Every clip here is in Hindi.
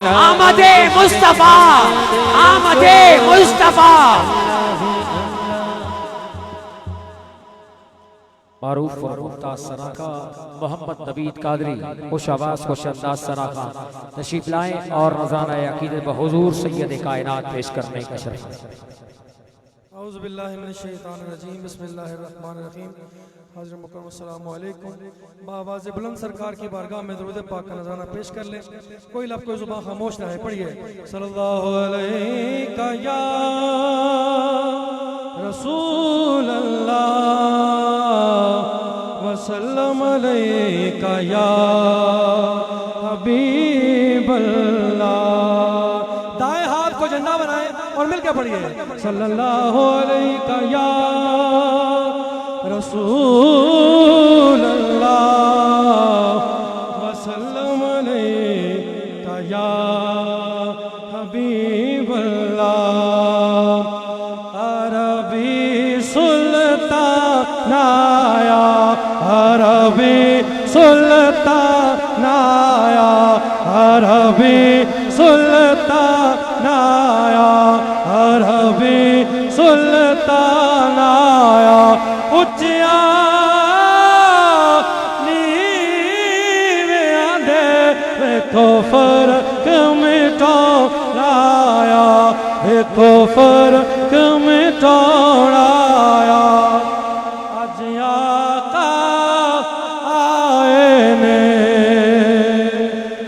आमदे मुस्तफा, आमदे मुस्तफा। मारूफ व मुख्तार सराखा मोहम्मद नबीद कादरी खुश आवाज खुश अंदाज सराखा तशरीफ लाएं और नज़ारा अकीदत बहुजूर सैयद कायनात पेश करने का शर्फ। औज़ु बिल्लाहि मिनश शैतानिर रजीम, बिस्मिल्लाहिर रहमानिर रहीम। हाज़िर मुकर्रम अस्सलामु अलैकुम। बावाज़ बुलंद सरकार की बारगाह में दुरूद पाक का नज़ारा पेश कर ले। कोई लब कोई ज़ुबान खामोश ना है, पढ़िए। सल्लल्लाहु अलैका या रसूल अल्लाह व सल्लम अलैका या हबीब अल्लाह। दाएं हाथ को झंडा बनाए और मिलकर पढ़िए। सल्लल्लाहु अलैका या रसूल अल्लाह व सल्लम अलैका या हबीब अल्लाह। अरबी सुल्तान आया, अरबी सुल्तान आया, अरबी सुल्तान आया, अरबी सुल्तान आया। उच्चिया नीवे आंदे देखो फर्क मिटाया, देखो फर्क मिटाया। अज आका आए ने,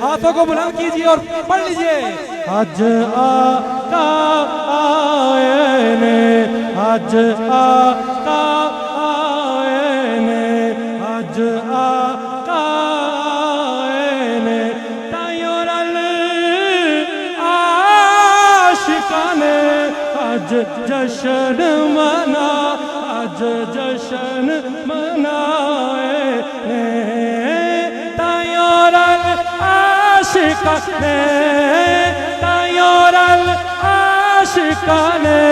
हाथों को बुलंद कीजिए और पढ़ लीजिए। अज आका आए ने, अज आका आए ने, अज आका आए ने। तायोरल आशिकाने अज जश्न मना, अज जश्न मनाए ने। तायोरल आशिकाने, तायोरल आशिकाने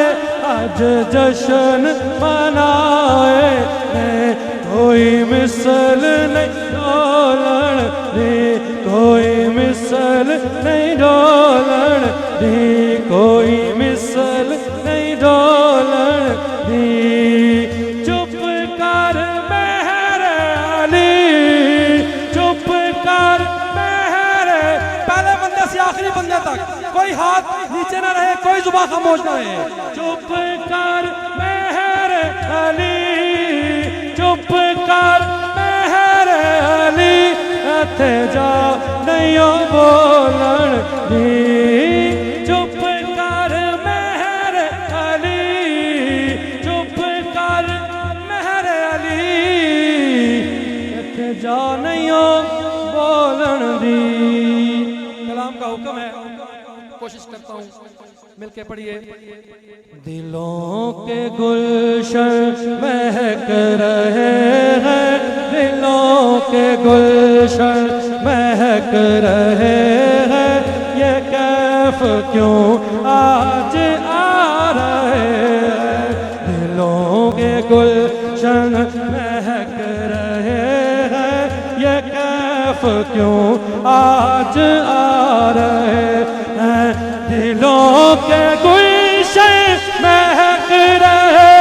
अज जश्न मनाए ने। कोई मिसल नहीं डोलन दी, कोई मिसल नहीं डोलन दी, कोई मिसल नहीं डोलन दी। चुप कर मेरे अली, चुप कर मेरे, पहले बंदे से आखिरी बंदे तक कोई हाथ नीचे ना रहे, कोई जुबान खामोश ना रहे। चुप कर मेरे अली, चुप कर मेरे अली, अथे जा नहीं बोलन दी। चुप कर मेरे अली, चुप कर मेरे अली, अथे जा नहीं बोलन दी। कलाम का हुक्म है, कोशिश करता हूँ मिलके पढ़िए। दिलों के गुलशन महक रहे हैं, दिलों के गुलशन महक रहे हैं। ये कैफ क्यों आज आ रहे हैं, दिलों के गुलशन महक रहे हैं। ये कैफ क्यों आज आ रहे हैं, दिलों के गुलशन महक रहे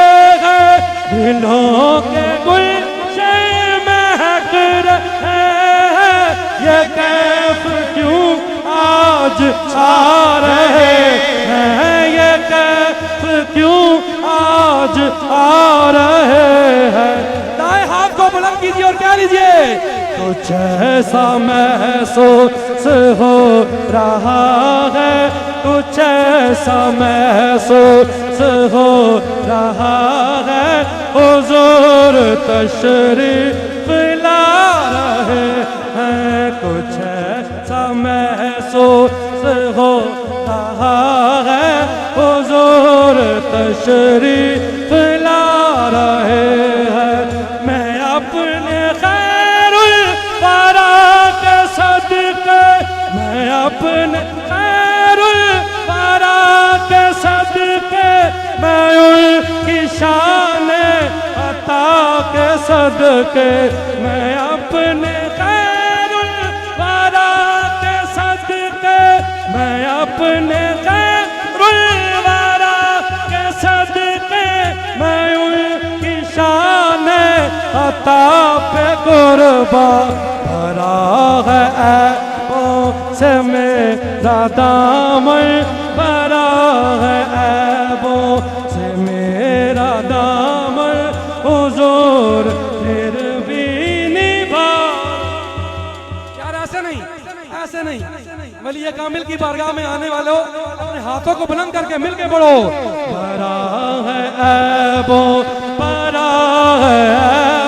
हैं, दिलों के गुलशन महक रहे हैं। ये कैफ क्यों आज आ रहे हैं, ये कैफ क्यों आज आ रहे हैं। दाएं हाथ को बुलंद कीजिए और क्या लीजिए। कुछ ऐसा महसूस हो रहा है, कुछ ऐसा महसूस हो रहा है। हुजूर तशरीफ ला रहे हैं, कुछ ऐसा महसूस हो रहा है। हुजूर तशरीफ ला रहे हैं। मैं अपने खैरुल वरा के सदके, मैं अपने खैरुल वरा के सदके, मैं उनकी शान अता के सदके, मैं अपने खैरुल वरा के सदके अपने खैरुल वरा के सदके मैं उनकी शान अता पे कुर्बान भरा है ऐबों से मेरा दामन भरा है ऐबों से मेरा दामन हुजूर फिर भी निभा। यार ऐसे नहीं, ऐसे नहीं। वली कामिल की बारगाह में आने वालों अपने हाथों को बुलंद करके मिलके पढ़ो। भरा है ऐबों, भरा है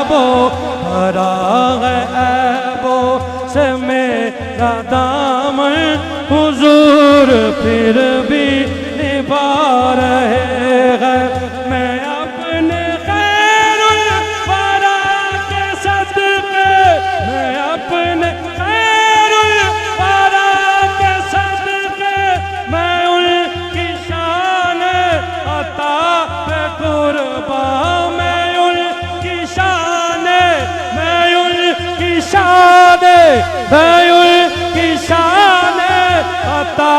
ऐबों, भरा है ऐबों से मेरा दामन हुजूर फिर भी निभा रहे हैं। मैं अपने खैरुल वरा के सदके, मैं अपने खैरुल वरा के सदके मैं उनकी शान अता पे कुर्बान, मैं उनकी शान, मैं उनकी शान, मैं उनकी शान अता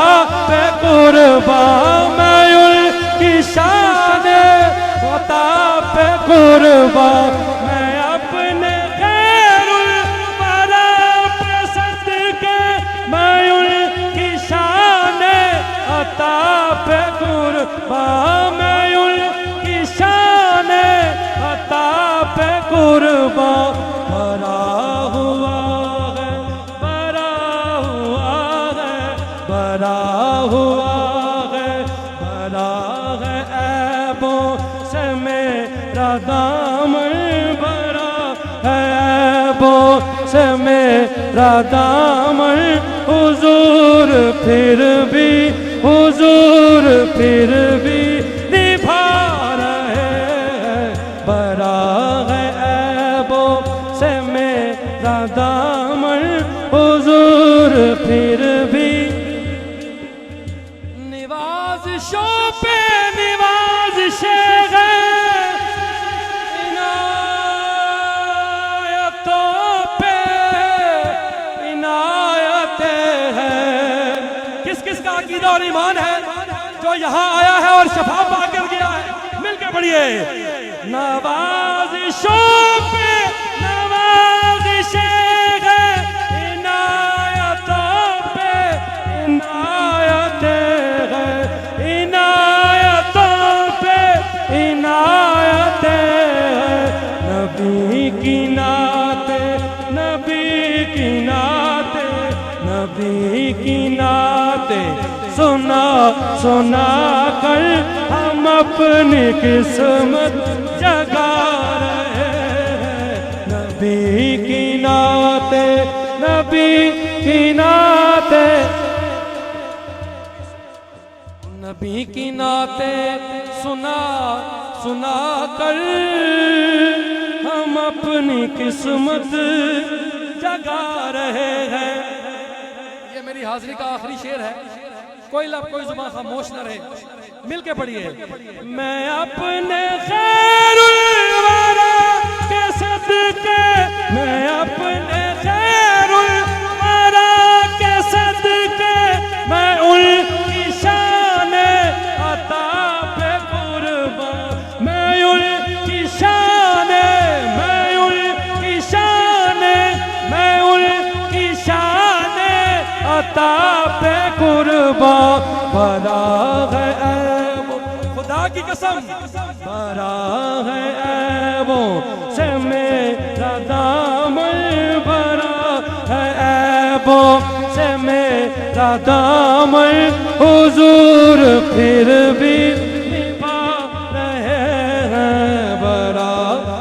पे कुर्बान, मैं उनकी शान अता पे कुर्बान। मैं अपने खैरुल वरा पे सदके मैं उनकी शान अता पे कुर्बान, मैं उनकी शान अता पे कुर्बान। भरा हुआ है, भरा हुआ है, भरा हुआ है, भरा है ऐबों से मेरा दामन भरा है ऐबों से मेरा दामन हुजूर फिर भी, हुजूर फिर भी निभा रहे हैं। भरा है ऐबों से मेरा दामन हुजूर फिर भी निवाज़िशों पे निवाज़िशे हैं, इनायतों पे इनायतें हैं। किस किस का अकीदा और ईमान है जो यहाँ आया है और शफा पाकर गया है? मिलके पढ़िए। नवाज़िशों पे नवाज़िशे हैं, इनायतों पे इनायतें हैं, इनायतों पे इनायतें हैं। नबी की नाते, नबी की नाते, नबी की नाते सुना सुना कर हम अपनी किस्मत जगा रहे हैं। नबी की नाते, नबी की नाते, नबी की नाते सुना सुना कर हम अपनी किस्मत जगा रहे हैं। ये मेरी हाजिरी का आखिरी शेर है। कोई लब कोई जुबान खामोश न रहे, मिलके पढ़िए। मैं अपने खैरुल वरा के सदके, मैं अपने खैरुल वरा के सदके मैं उनकी शान अता पे कुर्बान, मैं उनकी शान, मैं उनकी शान, मैं उनकी शान अता पे कुर्बान। भरा है ऐबों, खुदा की कसम भरा है ऐबों से मेरा दामन भरा है ऐबों से मेरा दामन हुजूर फिर भी निभा रहे हैं। भरा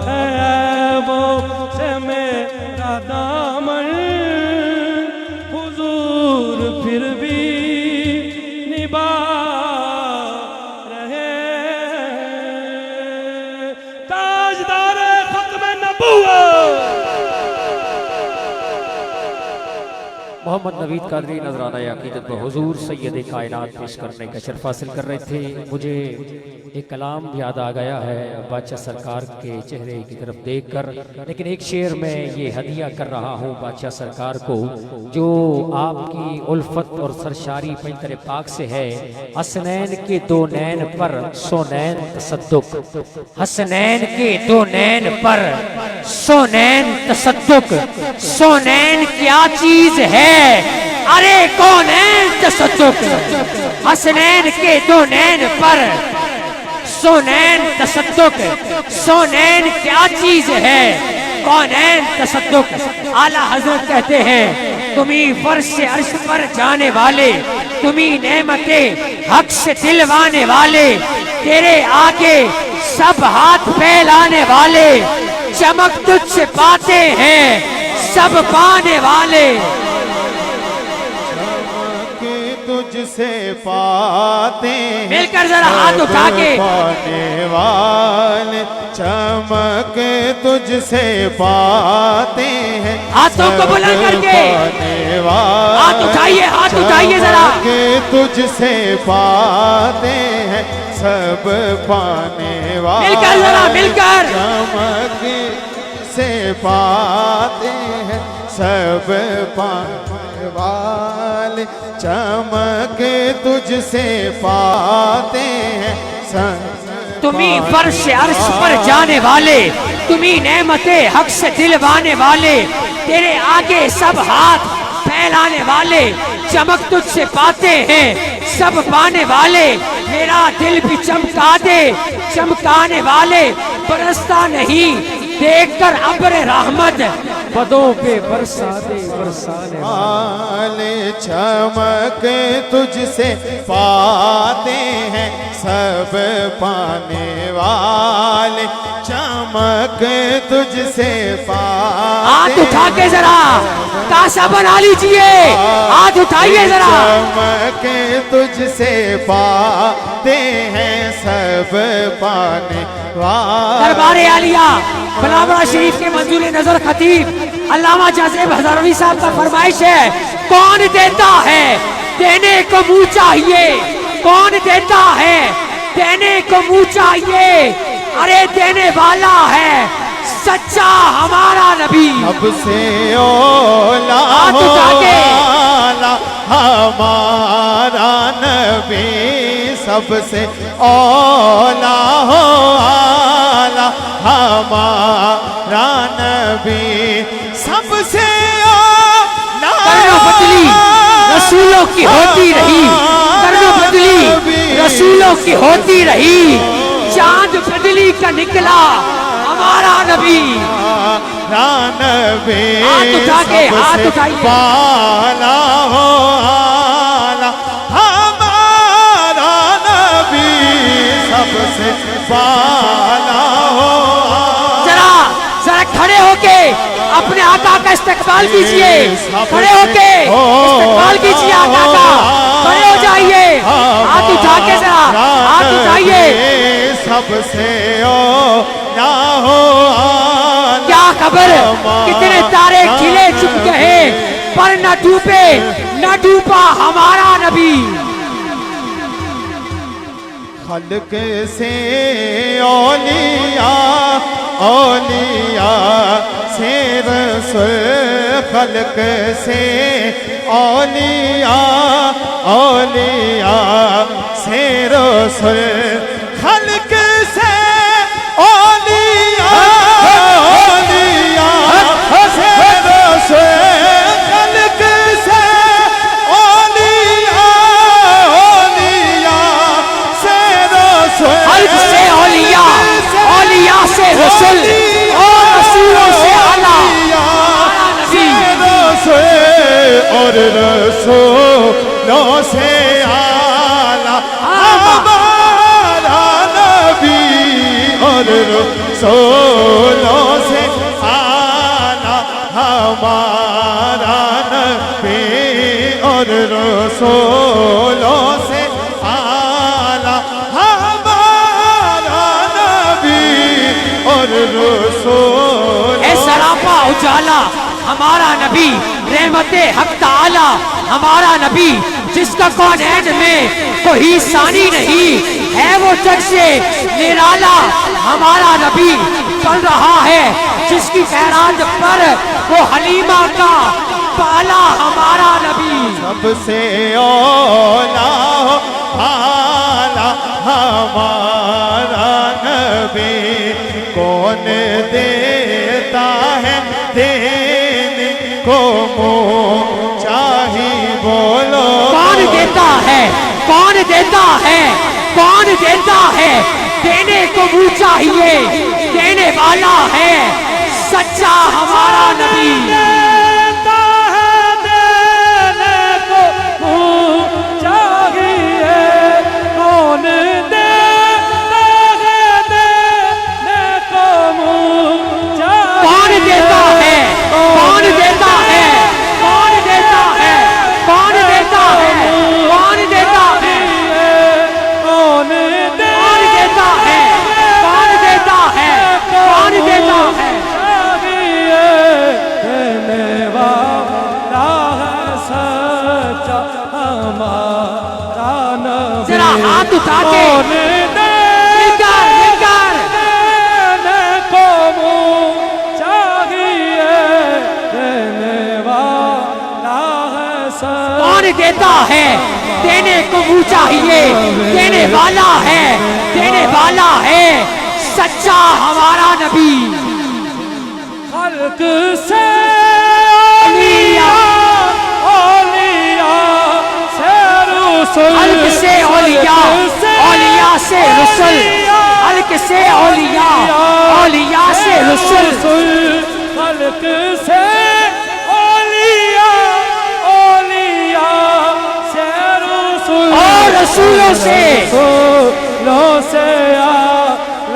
है ऐबों से मेरा दामन हुजूर फिर भी निभा रहे हैं। ताजदार खत्म नबुव्वत मोहम्मद नवीद कादरी नजराना अकीदत व हुजूर सैयद कायनात पेश करने का शर्फ हासिल कर रहे थे। मुझे एक कलाम याद आ गया है बादशाह सरकार के चेहरे की तरफ देखकर, लेकिन एक शेर में ये हदिया कर रहा हूँ बादशाह सरकार को, जो आपकी उल्फत और सरशारी पैंतर पाक से है। हसनैन के दो नैन पर सोनैन तसद्दुक, हसनैन के दो नैन पर सोनैन तसद्दुक, सोनैन क्या चीज है अरे कौनैन तसद्दुक, हसनैन के दो नैन पर सोनैन तसद्दुक, सोनैन क्या चीज है कौनैन तसद्दुक। आला हजरत कहते हैं तुम्ही फर्श से अर्श पर जाने वाले, तुम्ही नेमते हक से दिलवाने वाले, तेरे आगे सब हाथ फैलाने वाले, चमक तुझसे पाते हैं सब पाने वाले। तुझसे पाते मिलकर जरा हाथ उठा के पाने वाले, चमक तुझसे पाते हैं हाथों को बुलंद करके हाथ उठाइए, हाथ उठाइए जरा। तुझसे पाते हैं सब पाने वाले, मिलकर जरा मिलकर, चमक से पाते हैं सब पाने वाले, चमक तुझसे पाते हैं सब। तुम्ही फर्श से अर्श पर जाने वाले, तुम्ही नेमते हक से दिलवाने वाले, तेरे आगे सब हाथ फैलाने वाले, चमक तुझसे पाते हैं सब पाने वाले। मेरा दिल भी चमका दे चमकाने वाले, बरसता नहीं देखकर अब्र रहमत, बदों पे बरसा दे बरसाने वाले, चमक तुझसे पाते हैं सब पाने वाले, चमक तुझसे पाते। हाथ उठा के जरा कासा बना लीजिए, हाथ उठाइए जरा। चमक तुझसे पाते हैं सब पाने वाले। दरबारे आलिया बलावड़ा शरीफ के मंजूर नजर खतीब अल्लामा जाज़ेब हज़ारवी साहब का फरमाइश है, कौन देता है देने को मुँह चाहिए, कौन देता है देने को मुँह चाहिए, अरे देने वाला है सच्चा हमारा नबी। सबसे ओला वाला हमारा नबी, सबसे ओला वाला हमारा नबी, सबसे ओला बदली रसूलों की होती रही, बदली रसूलों की होती रही, चांद बदली का निकला हमारा नबी। नबी हाथ उठा के हाथ उठाइए, पाला हो आला हमारा नबी, सबसे पाला हो। जरा जरा खड़े होके अपने आका का इस्तकबाल कीजिए, खड़े होके इस्तकबाल कीजिए आका का, खड़े हो जाइए, हाथ उठा के जरा हाथ उठाइए। सबसे ओ ना हो क्या खबर कितने तारे खिले चुप गए, पर न डूबे न डूबा हमारा नबी। खल्क से औलिया औलिया से रसूल, खल्क से औलिया औलिया से रसूल, खल्क से औलिया औलिया से रसूल, खल्क से औलिया औलिया से रसूल, खल्क से औलिया औलिया से रसूल और रसूलों से आला और रसूलों से आला हमारा नबी, और रसूलों से आला हमारा नबी, और रसूलों से आला हमारा नबी, और रसूल सरापा उजाला हमारा नबी, रहमते हक ताला हमारा नबी, जिसका कौनैन में कोई सानी नहीं है, वो जग से निराला हमारा नबी चल रहा है, जिसकी खैरात पर वो हलीमा का पाला हमारा नबी। सबसे औला आला हमारा नबी, कौन देता है देने को मुँह चाही बोलो। कौन देता है, कौन देता है, कौन देता है, देने को मुँह चाहिए, देने वाला है सच्चा हमारा नबी। हाथ उठा के कौन देता है, देने को मुँह चाहिए, देने वाला है, देने वाला है सच्चा हमारा नबी। खल्क से हल्क से औलिया, औलिया से रसूल, हल्क से औलिया, औलिया से रसूल, हल्क से औलिया, औलिया से रसूल, और रसूलों से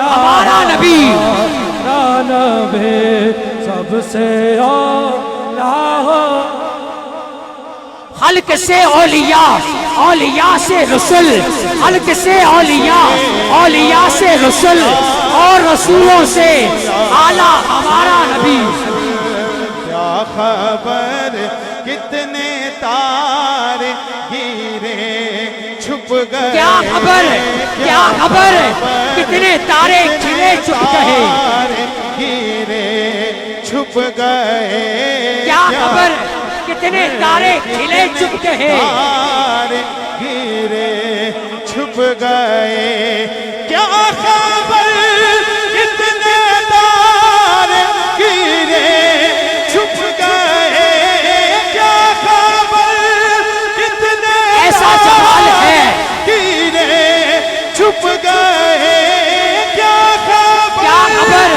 हमारा नबी, सबसे हल्क से औलिया, औलिया से रसूल, हल्क से औलिया, औलिया से रसूल, और रसूलों से आला हमारा नबी। क्या खबर कितने तारे गिरे छुप गए, क्या खबर, क्या खबर कितने तारे खिले छुप गए, गिरे छुप गए, क्या खबर कितने तारे खिले चुप गए, तारे गिरे छुप गए। क्या खबर कितने तारे गिरे छुप गए, क्या खबर कितने ऐसा सवाल है गिरे छुप गए, क्या खबर,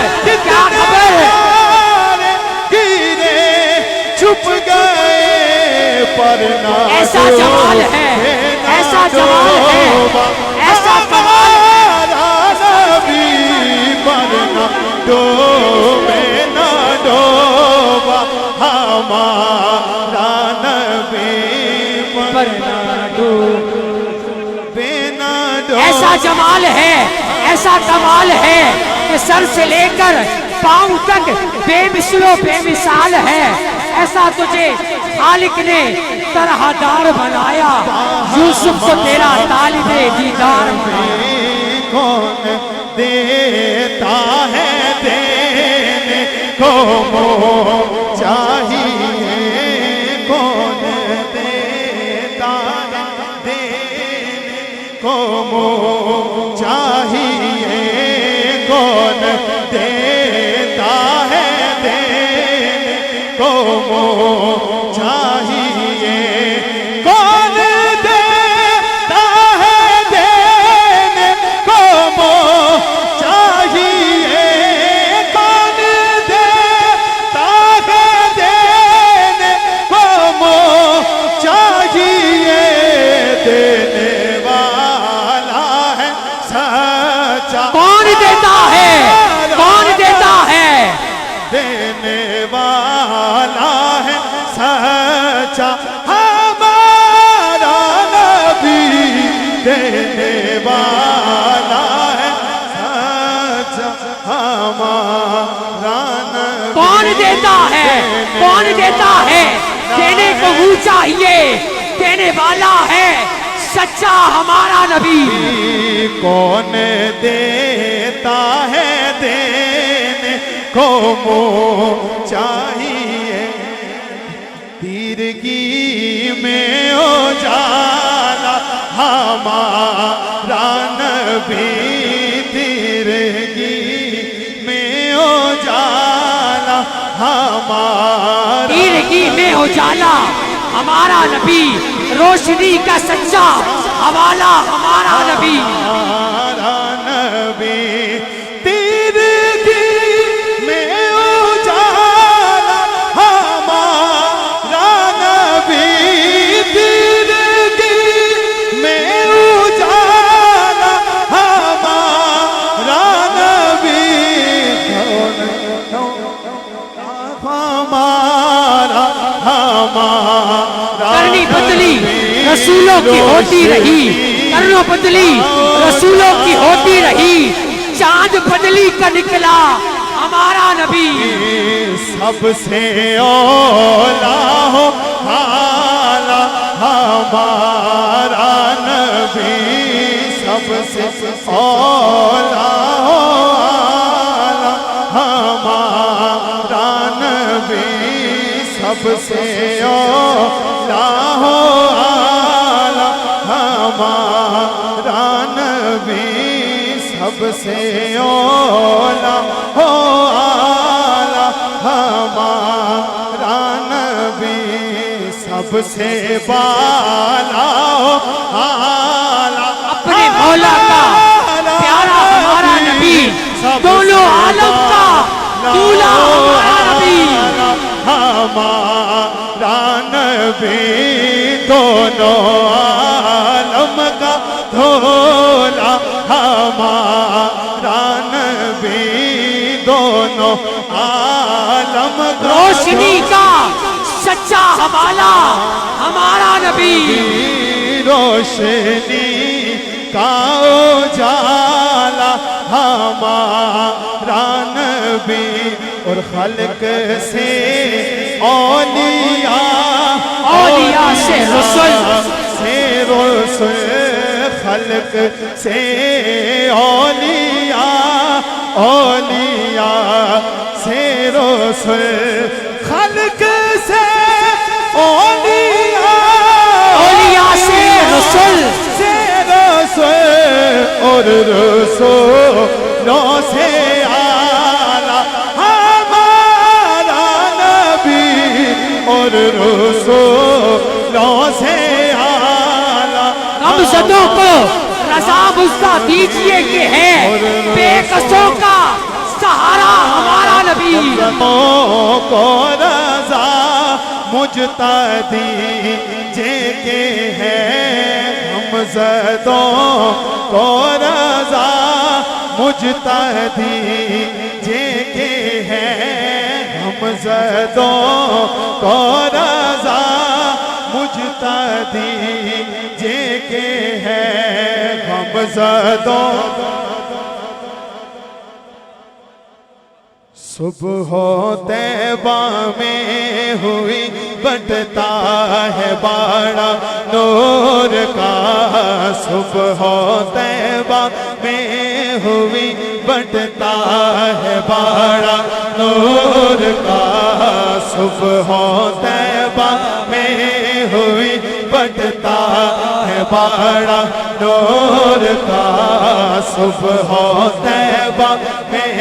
क्या खबर गिरे छुप गए, पर ना ऐसा सवाल है, ऐसा सवाल है, ऐसा सवाल नबी, पर ना डोबे ना डोबा हमारा नबी, पर ना डोबे ना डोबा। ऐसा जमाल है, ऐसा कमाल है कि सर से लेकर पांव तक बेमिसलो बेमिसाल है, ऐसा तुझे खालिक ने तरहदार बनाया, यूसुफ को तेरा तालिबे दीदार बनाया। कौन देता है देने को मोह चाहिए, कौन देता है देने को मोह चाहिए, कौन देता है देने को मोह चाहिए, कौन देता है देने को मोह चाहिए, कौन देता है देने को मोह चाहिए, देने वाला है सच्चा। कौन देता है, कौन देता है, देने वाला है सच्चा हमारा नबी, देने वाला है सच्चा हमारा नबी। कौन देता है? कौन देता है? देने को वो चाहिए, देने वाला है सच्चा हमारा नबी। कौन देता है? देने को मुँह चाहिए, तीरगी में उजाला हमारा नबी, तीरगी में उजाला हमारा, तीरगी में उजाला हमारा नबी, रोशनी का सच्चा हवाला हमारा नबी। हमारा नबी, तीरगी में उजाला हमारा नबी, तीरगी में उजाला हमारा नबी, हमारा करनी बदली रसूलों की होती रही, करनो बदली रसूलों की होती रही, चांद बदली का निकला हमारा नबी। सबसे औला हो हाला हमारा नबी, सबसे औला हो हाला हमारा नबी, सबसे औला हो आला हमारा नबी, सबसे औला हो आला हमारा नबी, सबसे बाला हो आला अपने मौला का प्यारा हमारा नबी, दोनों आलम का दूल्हा हमारा नबी। हमारा नबी, दोनों आलम का धोला हमारा नबी, दोनों आलम का रोशनी का सच्चा हवाला हमारा नबी। रोशनी का उजाला हमारा नबी, और खल्क से औलिया, औलिया से रसूल, खल्क से औलिया, औलिया से रसूल, खल्क से औलिया, औलिया से रसूल, और रसूलों से आला हमारा नबी, और रसूलों से आला। गमज़दों को रज़ा बुज़्दा दीजिए कि है बेकसों का सहारा हमारा नबी। को रज़ा मुजतदी जे के है, गमज़दों को रज़ा मुजतदी जे के है, गमज़दों को रज़ा मुजतदी जे के है, गमज़दों। सुबह तैबा में हुई बटता है बाड़ा नूर का, सुबह तैबा में हुई बटता है बाड़ा नूर का, सुबह तैबा में हुई बटता है बाड़ा नूर का, सुबह तैबा में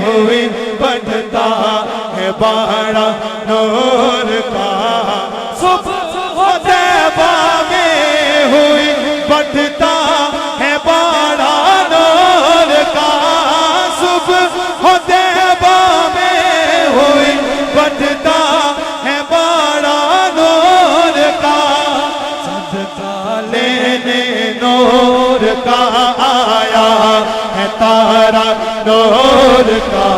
हुई बटता है बाड़ा नूर का, सुबह तैबा में हुई बटता है बाड़ा नूर का, सुबह तैबा में हुई बटता है बाड़ा नूर का, सदका लेने नूर का आया है तारा नूर का,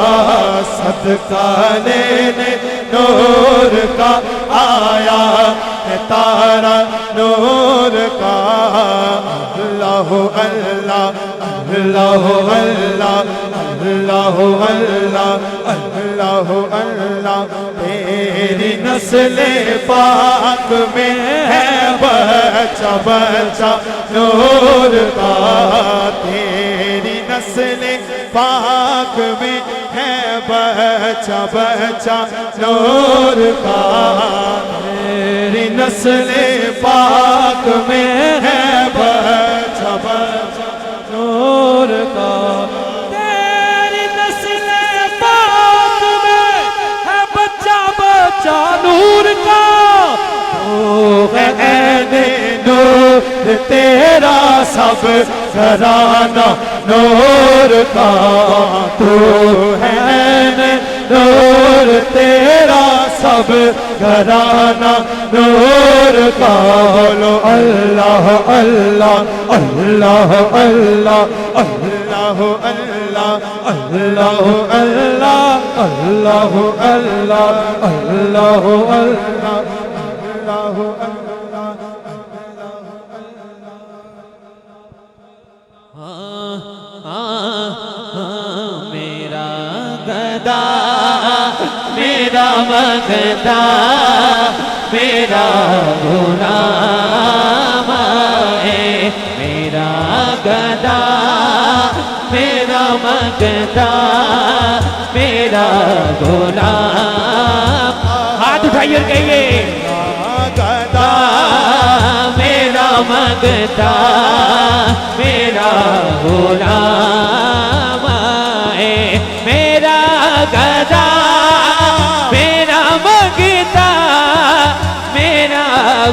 सदका लेने नूर का आया है तारा नूर का। अल्लाह अल्लाह अल्लाह अल्लाह अल्लाह अल्लाह अल्लाह अल्लाह। तेरी नस्ल पाक में है बच्चा बच्चा नूर का, तेरी नस्ल पाक में है बच्चा बच्चा नूर का, तेरी नस्ल पाक में है बच्चा बच्चा नूर का, तेरी नस्ल पाक में है बच्चा बच्चा नूर का। नूर तेरा सब घराना नूर का, तू है नूर तेरा सब घराना नूर का। बोलो अल्लाह अल्लाह अल्लाह अल्लाह अल्लाह अल्लाह अल्लाह अल्लाह अल्लाह अल्लाह अल्लाह अल्लाह मेरा गदा मेरा मगदा मेरा गुलाम है, मेरा गदा मेरा मगदा मेरा गुलाम। हाथ उठाइए और कहिए गदा मेरा मगदा मेरा गुलाम है, मेरा गदा मेरा मगदा मेरा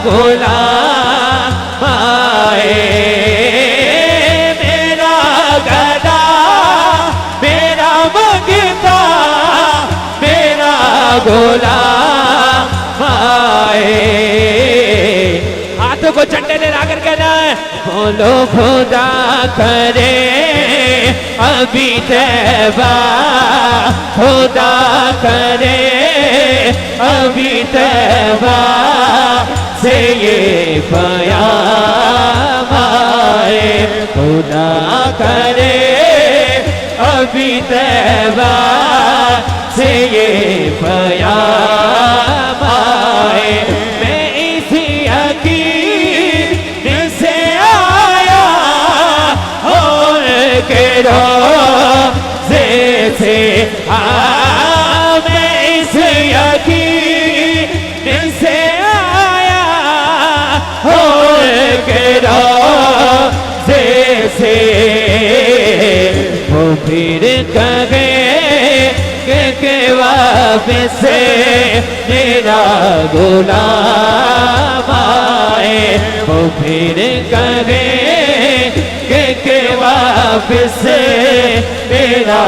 गुलाम है, मेरा गदा मेरा मगदा मेरा गुलाम है। हाथों को झंडे ले लाकर कहना है बोलो खुदा करे अभी तैबा, खुदा करे अभी तैबा से ये पयाम आए, खुदा करे अभी तैबा से ये पयाम आए। मैं इसी यकीन से आया और के रोज़े से मैं इस यकीन से आया और के रोज़े से वो फिर कहे के वापस मेरा गुलाम आए, वो फिर कहे के वापस मेरा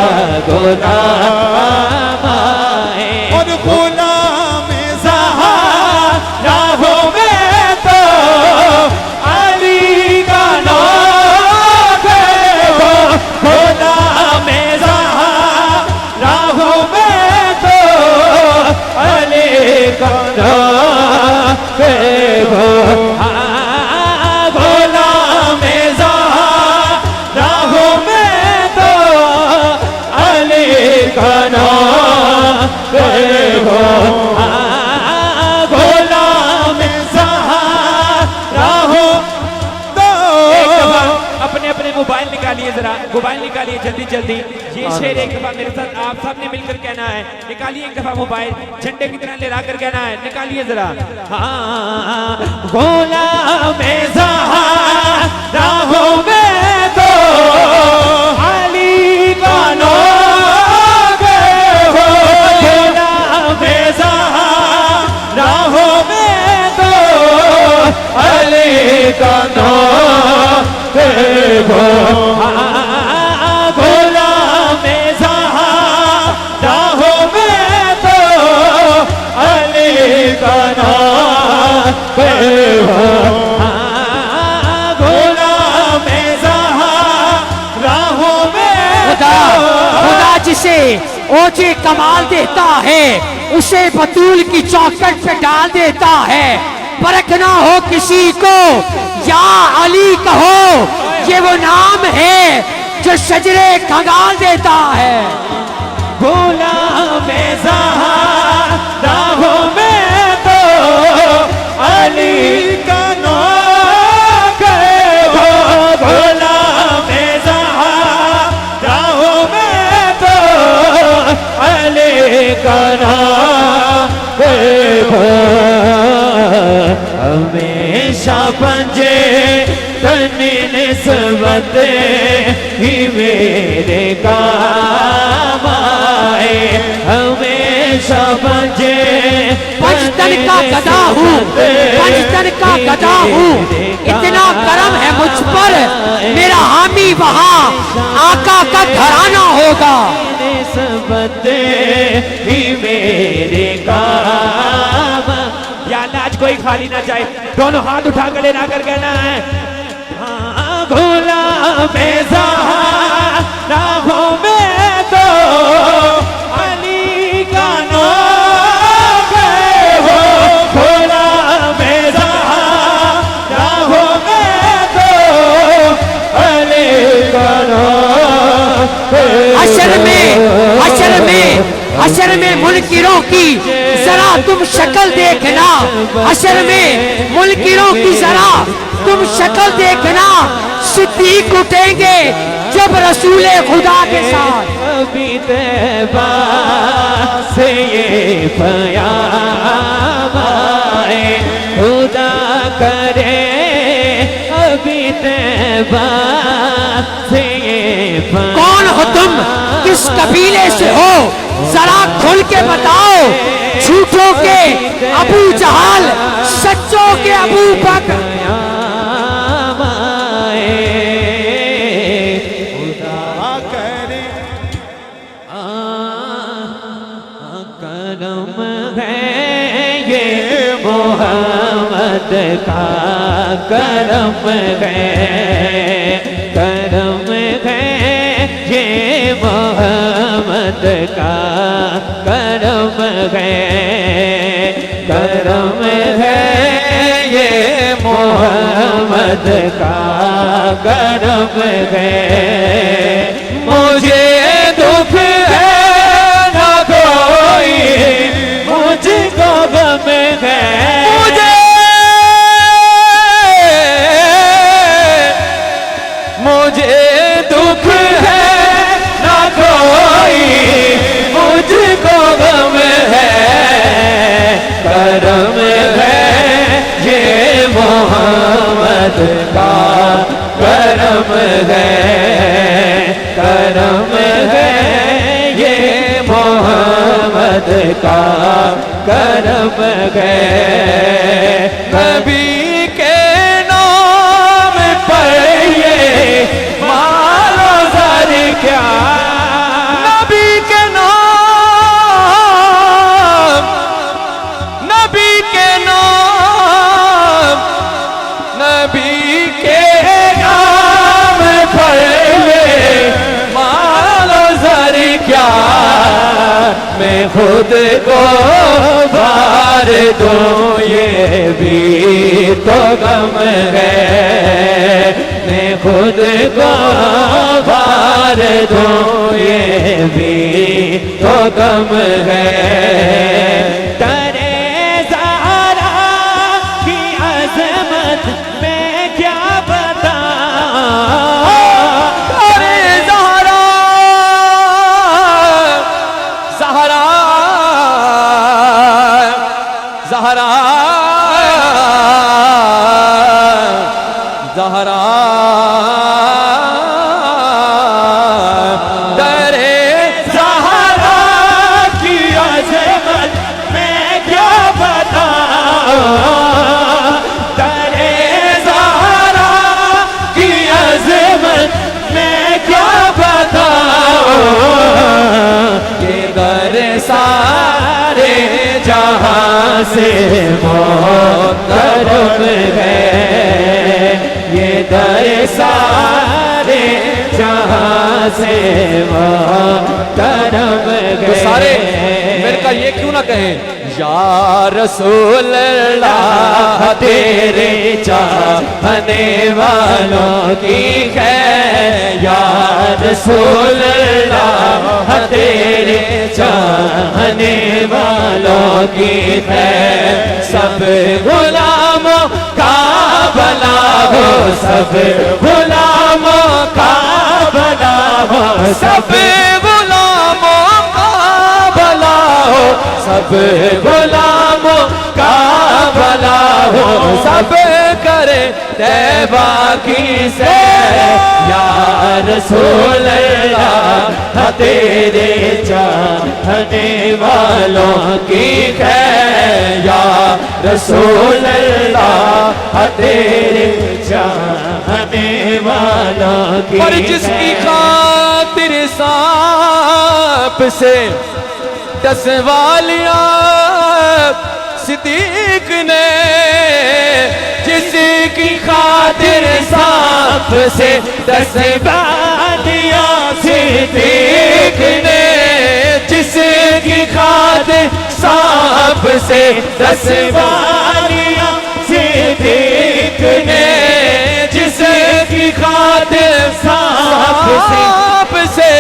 गुलाम आए। और गुलाम ज़हरा हो मैं तो अली का नाम हो, गुलाम ज़हरा हो मैं तो अली का नाम हो, गुलाम ज़हरा हो मैं तो अली का नाम हो, गुलाम ज़हरा हो। एक दफा अपने अपने मोबाइल निकालिए, जरा मोबाइल निकालिए जल्दी जल्दी। ये शेर एक दफा मेरे साथ आप सब ने मिलकर कहना है। निकालिए एक दफा मोबाइल, झंडे की तरह लहरा कर कहना है। निकालिए जरा। हाँ, गुलाम ज़हरा हो मैं तो अली का नाम हो, गुलाम ज़हरा हो मैं तो अली का नाम हो, गुलाम ज़हरा हो मैं तो अली का नाम हो, गुलाम ज़हरा हो मैं तो। खुदा जिसे ऊंचे कमाल देता है उसे बतूल की चौखट पे डाल देता है। फर्क ना हो किसी को, या अली कहो ये वो नाम है जो शजरे खंगाल देता है। गुलाम ज़हरा हूँ मैं तो अली का नौकर हो। गुलाम ज़हरा हूँ मैं तो अली का नौकर हो। हमेशा पंजे तनी निस्बत ही मेरे काम आए। हमेशा पंजे पंचतन का गदा हूँ, पंचतन का गदा हूँ, इतना करम है मुझ पर, मेरा हामी वहाँ आका का घराना होगा। निस्बत ही मेरे काम। या अल्लाह आज कोई खाली ना जाए, दोनों हाथ उठा कर लेना कर कहना है हाँ गुलाम ज़हरा हूँ मैं तो अली का नौकर हो। गुलाम ज़हरा हूँ मैं तो अली का नौकर। हशर में मुनकिरों की जरा तुम शक्ल देखना, हशर में मुनकिरों की जरा तुम शक्ल देखना। सिद्दीक उठेंगे जब रसूले खुदा के साथ। अभी तैबा से ये प्याम आए, खुदा करे अभी तैबा से ये। कौन हो तुम, किस कबीले से हो, जरा खुल के बताओ। झूठों के अबू जहाल, सच्चों के अबू बकर। करम है ये मोहम्मद का करम है, करम है ये मोहम्मद का करम है, करम है ये मोहम्मद का करम है। मुझे दुख है ना कोई, मुझको गम है, मुझे दुख है ना कोई, मुझको गम है, करम है ये मोहम्मद का करम है, करम है ये मोहम्मद का करम है। नबी के नाम पर ये मारो ज़र क्या, नबी के नाम, नबी के नाम, नबी के नाम पर ये मारो ज़र क्या। मैं खुद को बार दूं ये भी तो गम है, मैं खुद को बार दूं ये भी तो गम है। तेरे ज़हरा की अज़मत मैं क्या बताऊं, तेरे ज़हरा, ज़हरा, ज़हरा, ज़हरा, तेरे ज़हरा की अज़मत मैं क्या बताऊं, तेरे ज़हरा की अज़मत मैं क्या बताऊं। ये दर सारे जहां से मोहतरम है, ये दर सारे जहां से मोहतरम गए। तो सारे मिलकर ये क्यों ना कहें, या रसूल अल्लाह तेरे चाहने वालों की खैर, या रसूल अल्लाह तेरे चाहने वालों की खैर। सब गुलामों का भला हो, सब गुलामों का भला हो, सब गुलामों का भला हो, सब गुलामों का भला हो, सब करे तैबा की सैर। या रसूल अल्लाह तेरे चाहने वालों की खैर, या रसूल अल्लाह तेरे चाहने वालों की। और जिसकी खातिर सांप से 10 वालियां सिद्दीक ने, जिसकी खातिर सांप से 10 वालियां सिद्दीक ने, जिसकी खातिर सांप से 10 वालियां सिद्दीक ने, जिसकी खातिर सांप से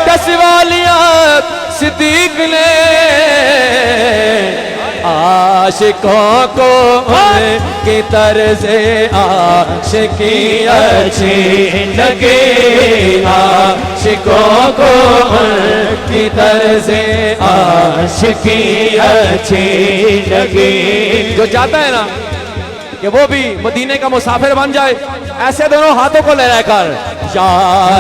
10 वालियां सिद्दीक ने, आशिकों को की तरज़े आशिकी अच्छी लगे, आशिकों को की तरज़े आशिकी अच्छी लगे। जो चाहता है ना कि वो भी मदीने का मुसाफिर बन जाए, ऐसे दोनों हाथों को ले रहकर, या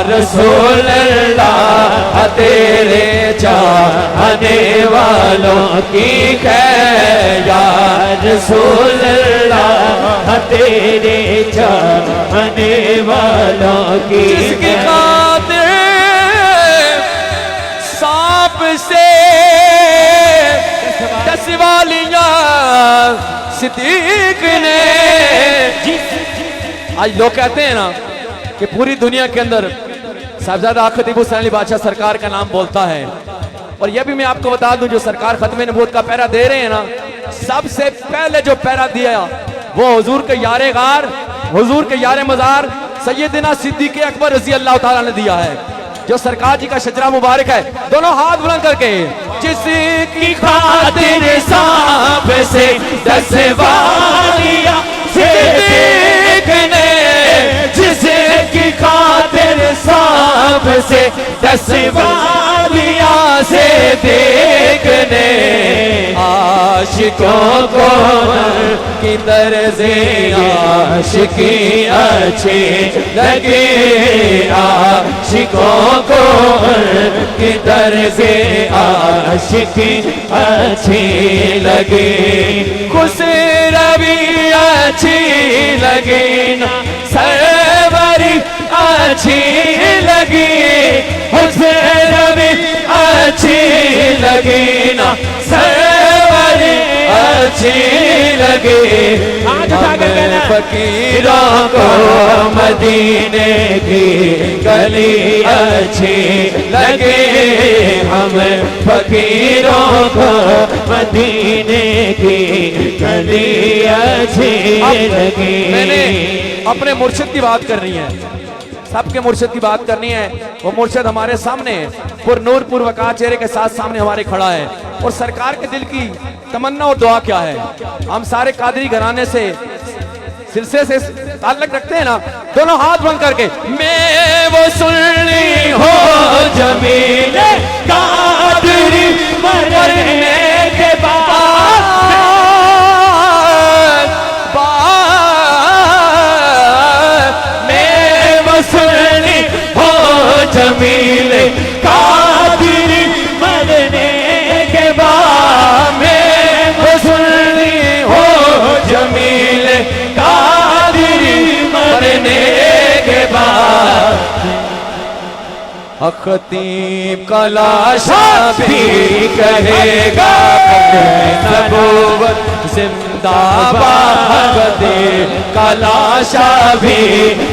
रसूल अल्लाह तेरे चाहने वालों की खैर, या रसूल अल्लाह तेरे चाहने वालों की। जिसकी खातिर सांप से 10 वालियां सिद्दीक ने। आज लोग कहते हैं ना कि पूरी दुनिया के अंदर साहिबजादा खतीब हुसैन अली बादशाह सरकार का नाम बोलता है, और यह भी मैं आपको बता दूं, जो सरकार खत्मे नबूवत का पहरा दे रहे हैं ना, सबसे पहले जो पहरा दिया वो हुजूर के यारे गार, हुजूर के यारे मजार सैयदना सिद्दीक़ अकबर रज़ी अल्लाह ताला ने दिया है, जो सरकार जी का शजरा मुबारक है। दोनों हाथ बुलंद करके, जिसकी खातिर सांप से 10 वालियां सिद्दीक ने, जिसकी खातिर सांप से 10 वालियां सिद्दीक ने, आशिकों को की तरज़े आशिकी अच्छी लगे, आशिकों को की तरज़े आशिकी अच्छी लगे। खुश रवि अच्छी लगे ना, सरवरी अच्छी लगी, खुश रवि अच्छी लगी ना, सरवरी अच्छी लगे। आज फकीरों को मदीने की गली अच्छी लगे, हम फकीरों को मदीने की गली अच्छी लगी। मैंने अपने मुर्शिद की बात करनी है, सबके मुर्शिद की बात करनी है। वो मुर्शिद हमारे सामने पुरनूर पुरवकार चेहरे के साथ सामने हमारे खड़ा है, और सरकार के दिल की तमन्ना और दुआ क्या है। हम सारे कादरी घराने से सिलसिले से ताल्लुक रखते हैं ना, दोनों हाथ बंद करके, मैं वो सुननी हो जमीले कादरी मरने के बाद, मैं वो सुननी हो जमीले कादरी मरने के बाद, मैं वो सुननी हो जमीले कादरी मरने के बाद। खतीब का लाशा भी कहेगा नबूवत जिंदा जिंदाबाद का लाशा भी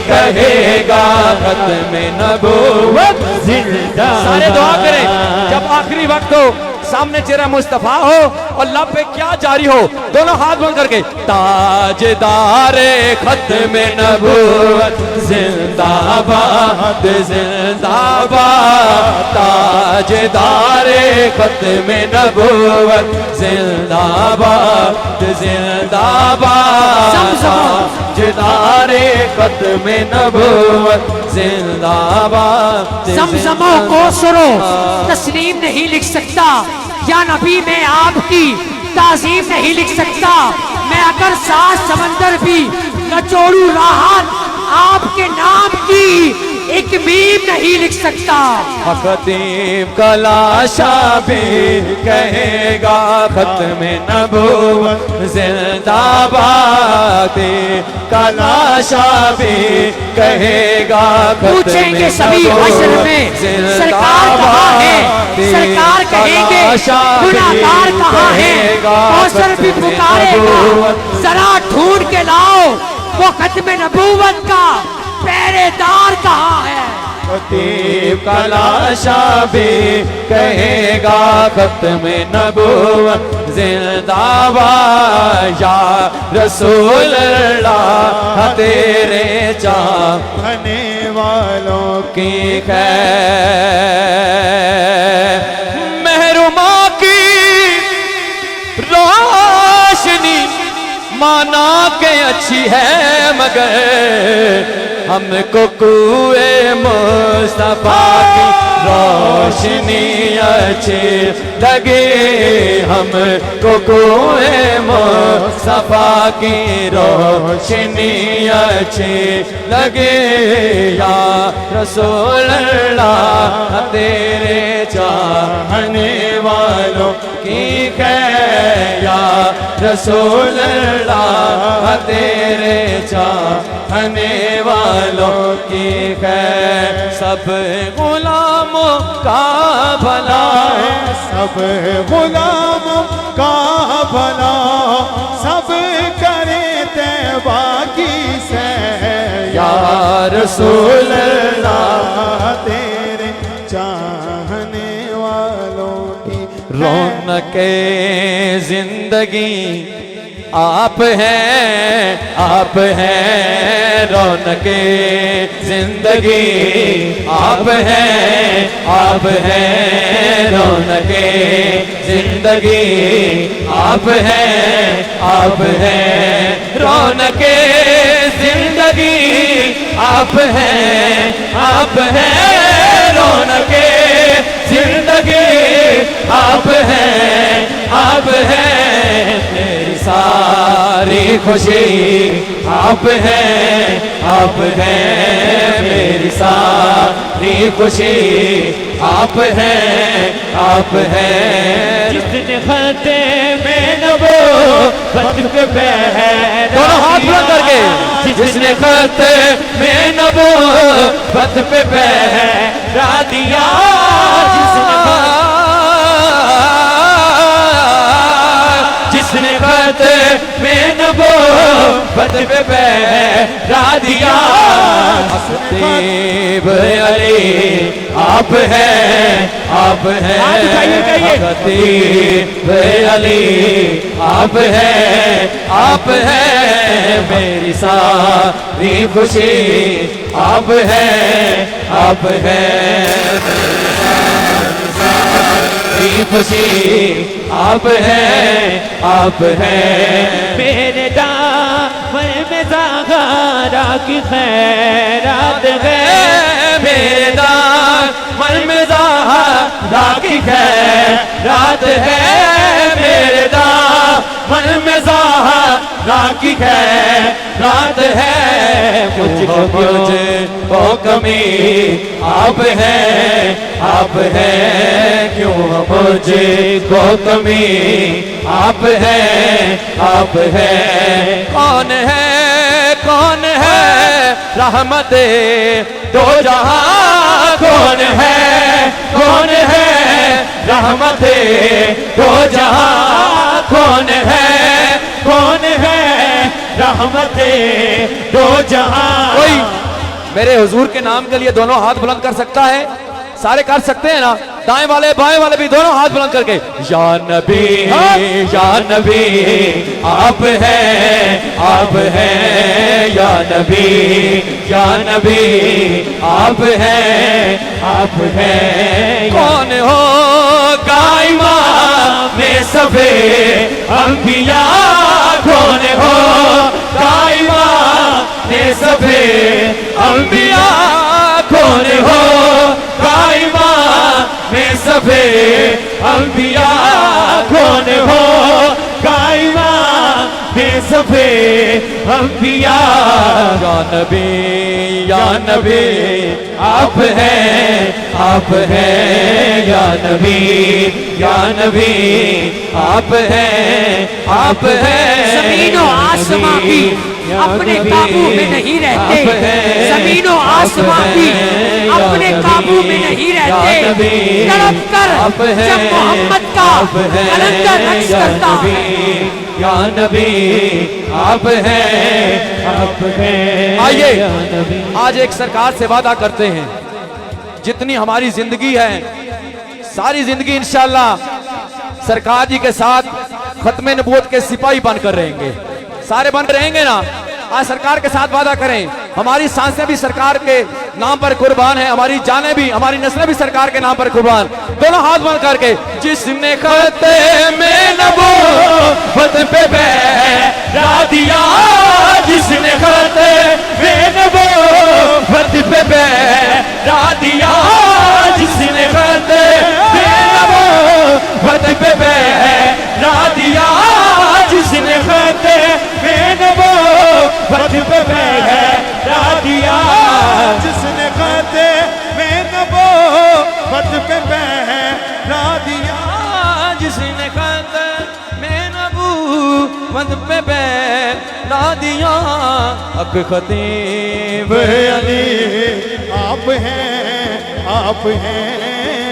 कहेगा खत्म नबूवत जिंदा। सारे दुआ करें जब आखिरी वक्त हो, सामने चेहरा मुस्तफा हो और लब पे क्या जारी हो, दोनों हाथ बुलंद करके ताजदारे खत्म नबूवत जिंदाबाद जिंदाबाद, ताजदारे खत्म नबूवत जिंदाबाद जिंदाबाद, ताजदारे खत्म नबूवत जिंदाबाद। समसमो को सुरो तस्लीम नहीं लिख सकता, या नबी मैं आपकी ताजीम नहीं लिख सकता। मैं अगर सात समंदर भी नचोड़ू राहत, आपके नाम की एक मीम नहीं लिख सकता। खतीब का लाशा भी कहेगा खत्म नबूवत जिंदाबाद, का लाशा भी कहेगा पूछेंगे सभी हश्र में सरकार कहाँ है, सरकार कहेंगे गुनाहगार कहाँ है। कौसर भी पुकारेगा जरा ढूंढ के लाओ वो खत्म नबूवत का पहरेदार कहाँ है। खतीब का लाशा भी कहेगा खत्म नबूवत जिंदाबाद, या रसूल अल्लाह तेरे चाहने वालों की खैर। महरुमा की रोशनी माना के अच्छी है, मगर हमको कुए मुस्तफा की रोशनी अच्छी लगे, हमको कुए मुस्तफा की रोशनी अच्छी लगे। या रसूल अल्लाह तेरे चाहने वालों की खैर, या रसूल अल्लाह तेरे चाहने वालों की खैर। सब गुलामों का भला है, सब गुलामों का भला, सब करे तैबा की सैर। या रसूल अल्लाह तेरे चाहने वालों की रौनके जिंदगी आप हैं, आप हैं रौनके जिंदगी, आप हैं, आप हैं रौनके जिंदगी, आप हैं, आप हैं रौनके जिंदगी, आप हैं, आप हैं रौनके जिंदगी, आप हैं, आप हैं मेरी सारी खुशी, आप हैं, आप हैं मेरी सारी खुशी, आप हैं, आप हैं। जिसने खते में नबूवत के पहरा, दोनों हाथ बुलंद करके, जिसने खते में नबूवत पे पहरा दिया, जिसने खते में नबूवत पे पहरा दिया। खतीब अली आप हैं, आप हैं खतीब अली, आप हैं, आप हैं मेरी सारी खुशी, आप हैं, आप हैं मेरी खुशी, आप हैं, आप हैं मेरे दामन में ज़ाहरा की खैरात है, मेरे दामन में ज़ाहरा की खैरात है, मेरे दामन में ज़ाहरा की खैरात है। मुझे वो कमी आप हैं, आप हैं क्यों मुझे को कमी आप हैं, आप हैं। कौन है, कौन है रहमते दो जहां, कौन है, कौन है रहमते दो जहां, कौन है, कौन है रहमते दो जहां। कोई मेरे हुजूर के नाम के लिए दोनों हाथ बुलंद कर सकता है? सारे कर सकते हैं ना? दाएं वाले बाएं वाले भी दोनों हाथ बुलंद करके या नबी आप हैं आप हैं या नबी आप हैं कौन हो कायमा में सफे अंबिया कौन हो कायमा में सफे अंबिया कौन हो कायमा में सफे अंबिया कौन हो कायमा में सफे अंबिया। या नबी आप हैं या नबी आप हैं जमीन और आसमां भी अपने काबू में नहीं रहते, जमीन और आसमां भी अपने काबू में नहीं रहते। तड़प कर जब मोहम्मद का कलंदर रक्स करता है या नबी आप हैं। आइए आज एक सरकार से वादा करते हैं, जितनी हमारी जिंदगी है सारी जिंदगी इंशाअल्लाह सरकार जी के साथ खत्मे नबूवत के सिपाही बनकर रहेंगे। सारे बन रहेंगे ना? आज सरकार के साथ वादा करें, हमारी सांसें भी सरकार के नाम पर कुर्बान है, हमारी जानें भी, हमारी नस्लें भी सरकार के नाम पर कुर्बान। दोनों हाथ बंद करके जिसने खते में नबूवत पे बैठा दिया, जिसने खते में नबूवत पे बैठा दिया, जिसने खते में नबूवत पे बैठा दिया, जिसने खते में नबूवत पे बैठा दिया, जिसने खते में नबूवत पे बैठा दिया, जिसने खते में नबूवत पे बैठा दिया। हक खतीब अली आप हैं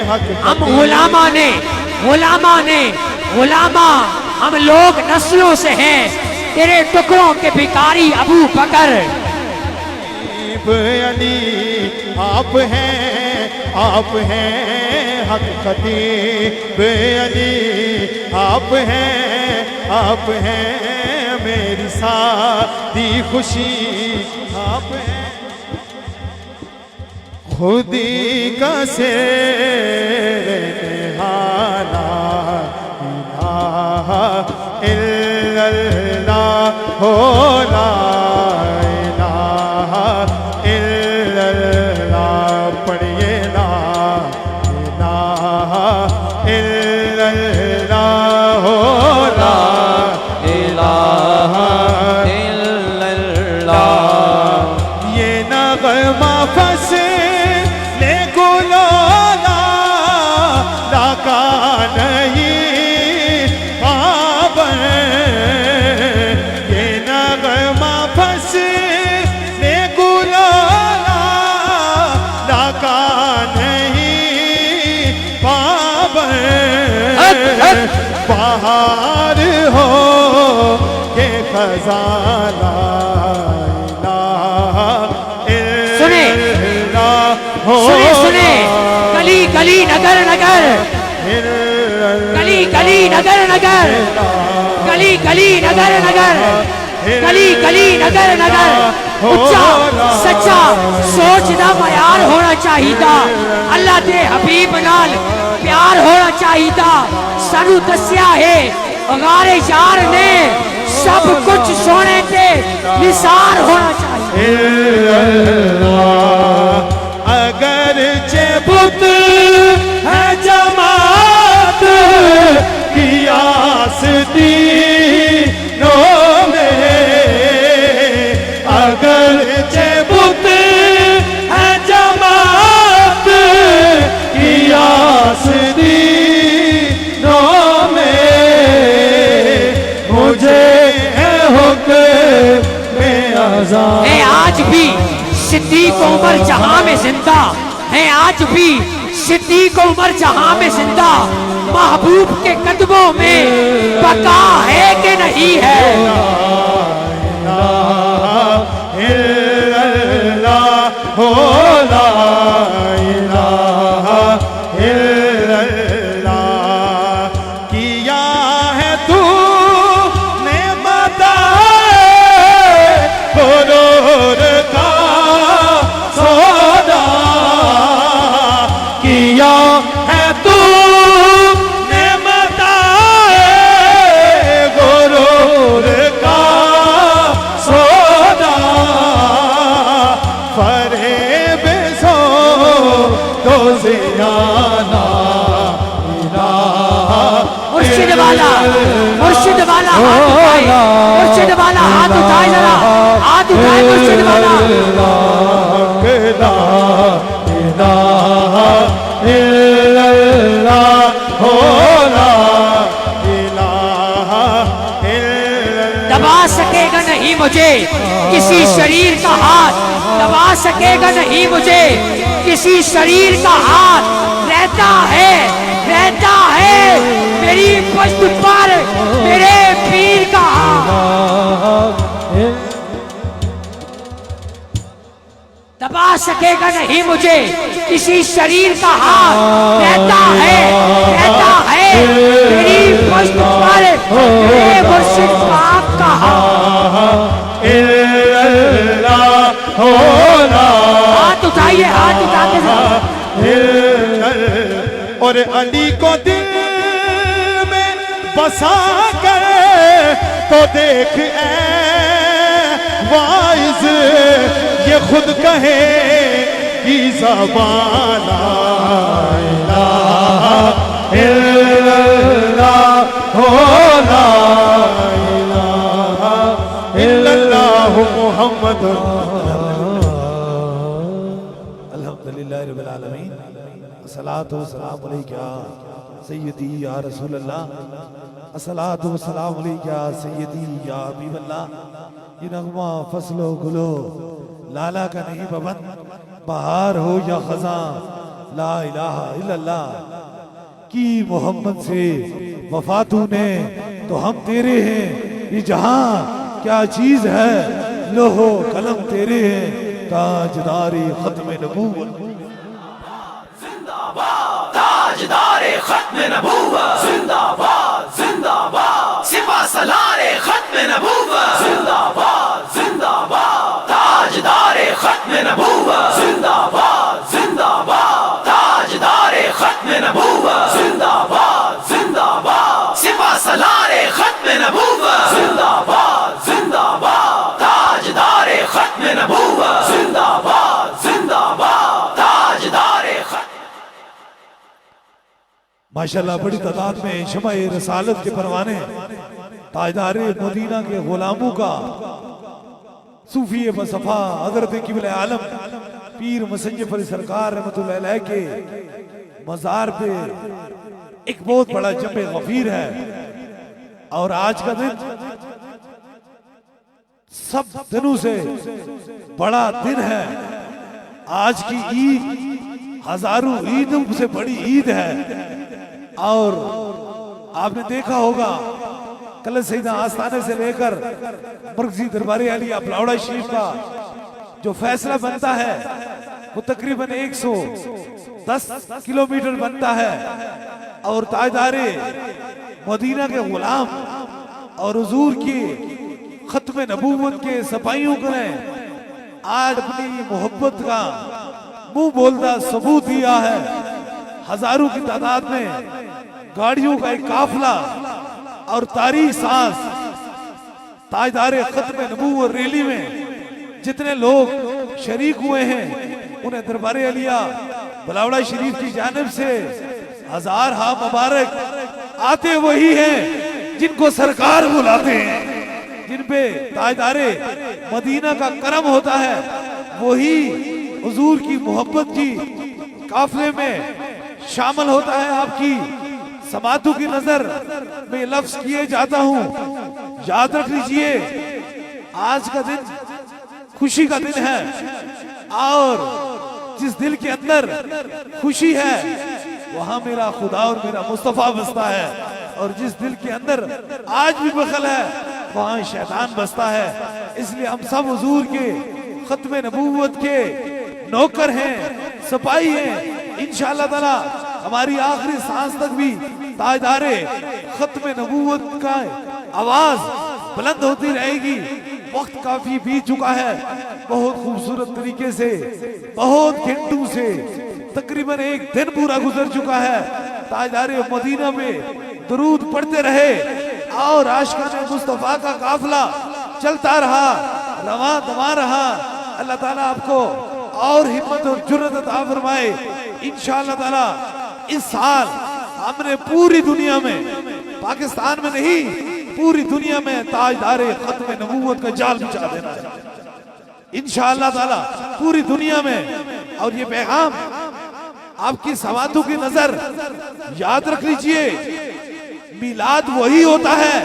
हक हम गुलामा हम लोग नस्लों से हैं, तेरे टुकड़ों के भिखारी अबू बकर। अली आप हैं हक खतीब अली आप हैं मेरी सारी खुशी आप हैं। खुदी का से हाना इलाहा इल्लल्लाह हो ला इलाहा इल्लल्लाह पढ़िए ला इलाहा इल्लल्लाह हो ला इलाहा इल्लल्लाह। ये नगमा फंसे ले गुलाला लाका नहीं पावन। ये नगमा फंसे ले गुलाला लाका नहीं पावन। बाहर हो के खजाना सुने सुने गली गली नगर नगर गली गली नगर नगर गली गली नगर नगर गली गली नगर नगर उच्चा सच्चा सोचदा प्यार होना चाहिए। अल्लाह दे हबीब नाल प्यार होना चाहिए। सानू दस्या है गारे यार ने सब कुछ सोने के निसार होना चाहिए। अगर बुत है जमात की आसती नो में, अगर बुत है जमात की आसती नो में, मुझे है हुक्म में आज़ाद। है आज भी सिद्दीक उमर जहां में जिंदा है, आज भी सिद्दीक उमर जहां में जिंदा। महबूब के कदमों में बका है कि नहीं है। हो ला इलाहा इल्लल्लाह किया है तूने बताए गुरूर का सौदा किया है तूने बताए गुरूर का सौदा फरेब सो तो ज़ियाना मुर्शिद वाला हाथ उठाए, मुर्शिद वाला हाथ उठाए, जरा हाथ उठाए मुर्शिद वाला। दबा सकेगा नहीं मुझे किसी शरीर का हाथ, दबा सकेगा नहीं मुझे किसी शरीर का हाथ। रहता है मेरी पश्त पर मेरे पीर का हाथ। दबा सकेगा नहीं मुझे किसी शरीर का हाथ। रहता है मेरी पश्त पर मेरे मुर्शिद पाक का हाथ। हाथ उठाइए, हाथ उठा के और अली को दिल में बसा कर तो देख ऐ वाइज ये खुद कहे कि ज़बान ला इलाहा इल्लल्लाह हो ला इलाहा इल्लल्लाह मुहम्मद अल्हम्दुलिल्लाह रब्बिल आलमीन अस्सलातु वस्सलामु अलैका सय्यदी या रसूल अल्लाह अस्सलातु वस्सलामु अलैका सय्यदी या हबीब अल्लाह। ये नगमा फसलो गुलो लाला का नहीं बबन बहार हो या खज़ां ला इलाहा इल्लल्लाह की मोहम्मद से वफा तूने तो हम तेरे हैं। ये जहां क्या चीज है लोहो कलम तेरे हैं ताजदारी खत्म नबूवत ताजदारे खत्म नबूवत जिंदाबाद जिंदाबाद सिपा सलारे खत्म नबूवत जिंदाबाद जिंदाबाद ताजदारे खत्म नबूवत जिंदाबाद जिंदाबाद ताजदारे खत्म नबूवत जिंदाबाद जिंदाबाद सिपा सलारे खत्म नबूवत जिंदाबाद जिंदाबाद ताजदारे खत्म नबूवत जिंदाबाद जिंदाबाद ताजदारे खत्म। माशाल्लाह बड़ी तादाद में शमाए रसालत के परवाने ताजदारे मदीना के गुलामों का सूफी बसफा हजरत किबले आलम पीर मुसज्जफ अली सरकार रहमतुल्लाह अलैह के मज़ार पे एक बहुत बड़ा जमे गफीर है। और आज का दिन सब दिनों से बड़ा दिन है। आज की ईद हजारों ईदों से बड़ी ईद है। और आपने देखा होगा कल सईदा आस्थाने से लेकर मरकजी दरबार अली अपलावड़ा शरीफ का जो फैसला बनता है वो तकरीबन 110 किलोमीटर बनता है। और ताजदारे मदीना के गुलाम और हुजूर की खत्म नबूवत के सपाइयों ने आज अपनी मोहब्बत का मुंह बोलता सबूत दिया है। हजारों की तादाद में गाड़ियों का एक काफिला और तारीख सांस ताजदारे खत्म नबूवत रैली में जितने लोग शरीक हुए हैं उन्हें दरबार अलिया बलावड़ा शरीफ की जानिब से हजार हा मुबारक। आते वही हैं जिनको सरकार बुलाते हैं, जिन पे ताजदारे मदीना का करम होता है, वही हुजूर की मोहब्बत की काफिले में शामिल होता है। आपकी समातों की नजर में लफ्ज किए जाता हूं, याद रख लीजिए आज का दिन खुशी का दिन है। और जिस दिल के अंदर खुशी है वहां मेरा खुदा और मेरा मुस्तफ़ा बसता है, और जिस दिल के अंदर आज भी बखल है वहां शैतान बसता है। इसलिए हम सब हुजूर के खत्म नबूवत के नौकर हैं, सिपाही हैं। इंशाअल्लाह ताला हमारी आखिरी सांस तक भी ताजदारे खत्म नबूवत का आवाज बुलंद होती रहेगी। वक्त काफी बीत चुका है, बहुत खूबसूरत तरीके से, बहुत घंटों से, तकरीबन एक दिन पूरा गुजर चुका है। ताजदारे मदीना में दरूद पढ़ते रहे और आशिकाने मुस्तफा का काफिला चलता रहा, रवा दवा रहा। अल्लाह ताला आपको और हिम्मत और जुर्रत अता फरमाए। इंशाअल्लाह ताला इस साल हमने पूरी दुनिया में, पाकिस्तान में नहीं, पूरी दुनिया में ताजदारे खत्म नबूवत का जाल बिछा देना है इंशाअल्लाह ताला, पूरी दुनिया में। और ये पैगाम आपकी समातों की नजर याद रख लीजिए, मिलाद वही होता है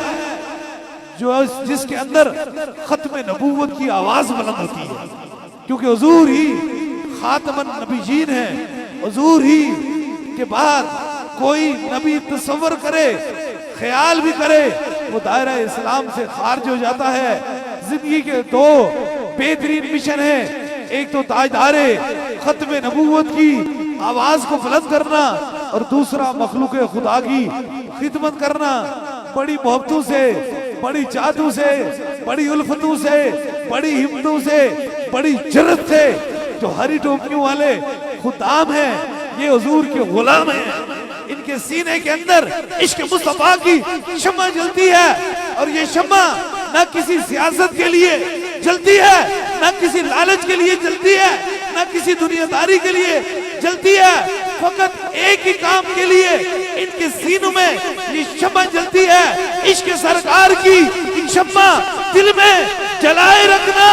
जो जिसके अंदर खत्म नबूवत की आवाज बुलंद होती है, क्योंकि हुजूर ही खातमन नबीजीन है। हुजूर ही के बाद कोई नबी तसव्वुर करे, ख्याल भी करे, वो दायरा इस्लाम से खारिज हो जाता है। जिंदगी के दो बेहतरीन मिशन है, एक तो ताजदारे खत्म नबूवत की आवाज को बुलंद करना, और दूसरा मखलूक खुदा की खिदमत करना। बड़ी मोहब्बतों से, बड़ी चाहतों से, बड़ी उल्फतों से, बड़ी हिम्मतों से, बड़ी जरत से, जो हरी टोपियों वाले खुदाम हैं, ये हुजूर के गुलाम हैं। इनके सीने के अंदर इश्क मुस्तफा की शम्मा जलती है, और ये शम्मा न किसी सियासत के लिए जलती है, न किसी लालच के लिए जलती है, न किसी दुनियादारी के लिए जलती है, फकत एक ही काम के लिए इनके सीनों में ये शम्मा जलती है, इश्क सरकार की। इन शम्मा दिल में जलाए रखना,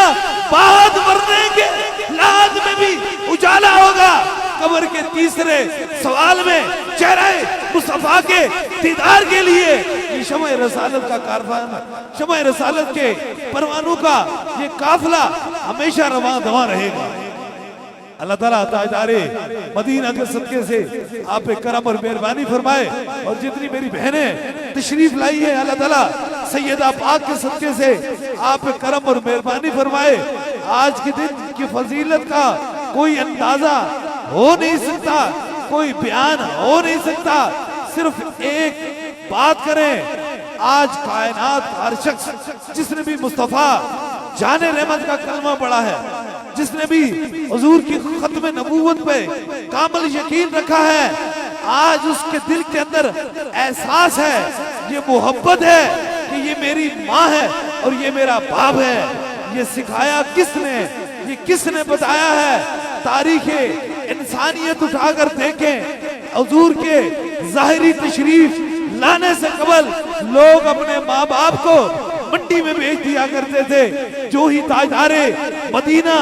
बाद मरने के लाद में भी उजाला होगा। कब्र के तीसरे सवाल में चेहरे मुस्तफा के दीदार के लिए ये शम्मा रसालत का कारवां, शम्मा रसालत के परवानों का ये काफिला हमेशा रवां दवा रहेगा। अल्लाह ताला ताजदारे मदीना के सदके से आप पे करम और मेहरबानी फरमाए, और जितनी मेरी बहनें तशरीफ लाई है अल्लाह ताला सैयदा पाक के सदके से आप पे करम और मेहरबानी फरमाए। आज के दिन की फजीलत का कोई अंदाजा हो नहीं सकता, कोई बयान हो नहीं सकता। सिर्फ एक बात करें, आज कायनात हर शख्स जिसने भी मुस्तफा जाने रहमत का कलमा पढ़ा है, जिसने भी हुजूर की खत्म नबूवत पे कामिल यकीन रखा है, आज उसके दिल के अंदर एहसास है, ये मोहब्बत है कि ये मेरी माँ है और ये मेरा बाप है। ये सिखाया किसने, ये किसने बताया है? तारीख इंसानियत उठाकर देखें, हुजूर के ज़ाहिरी तशरीफ लाने से कबल लोग अपने माँ बाप को मंडी में भेज दिया करते थे। जो ही ताजदारे मदीना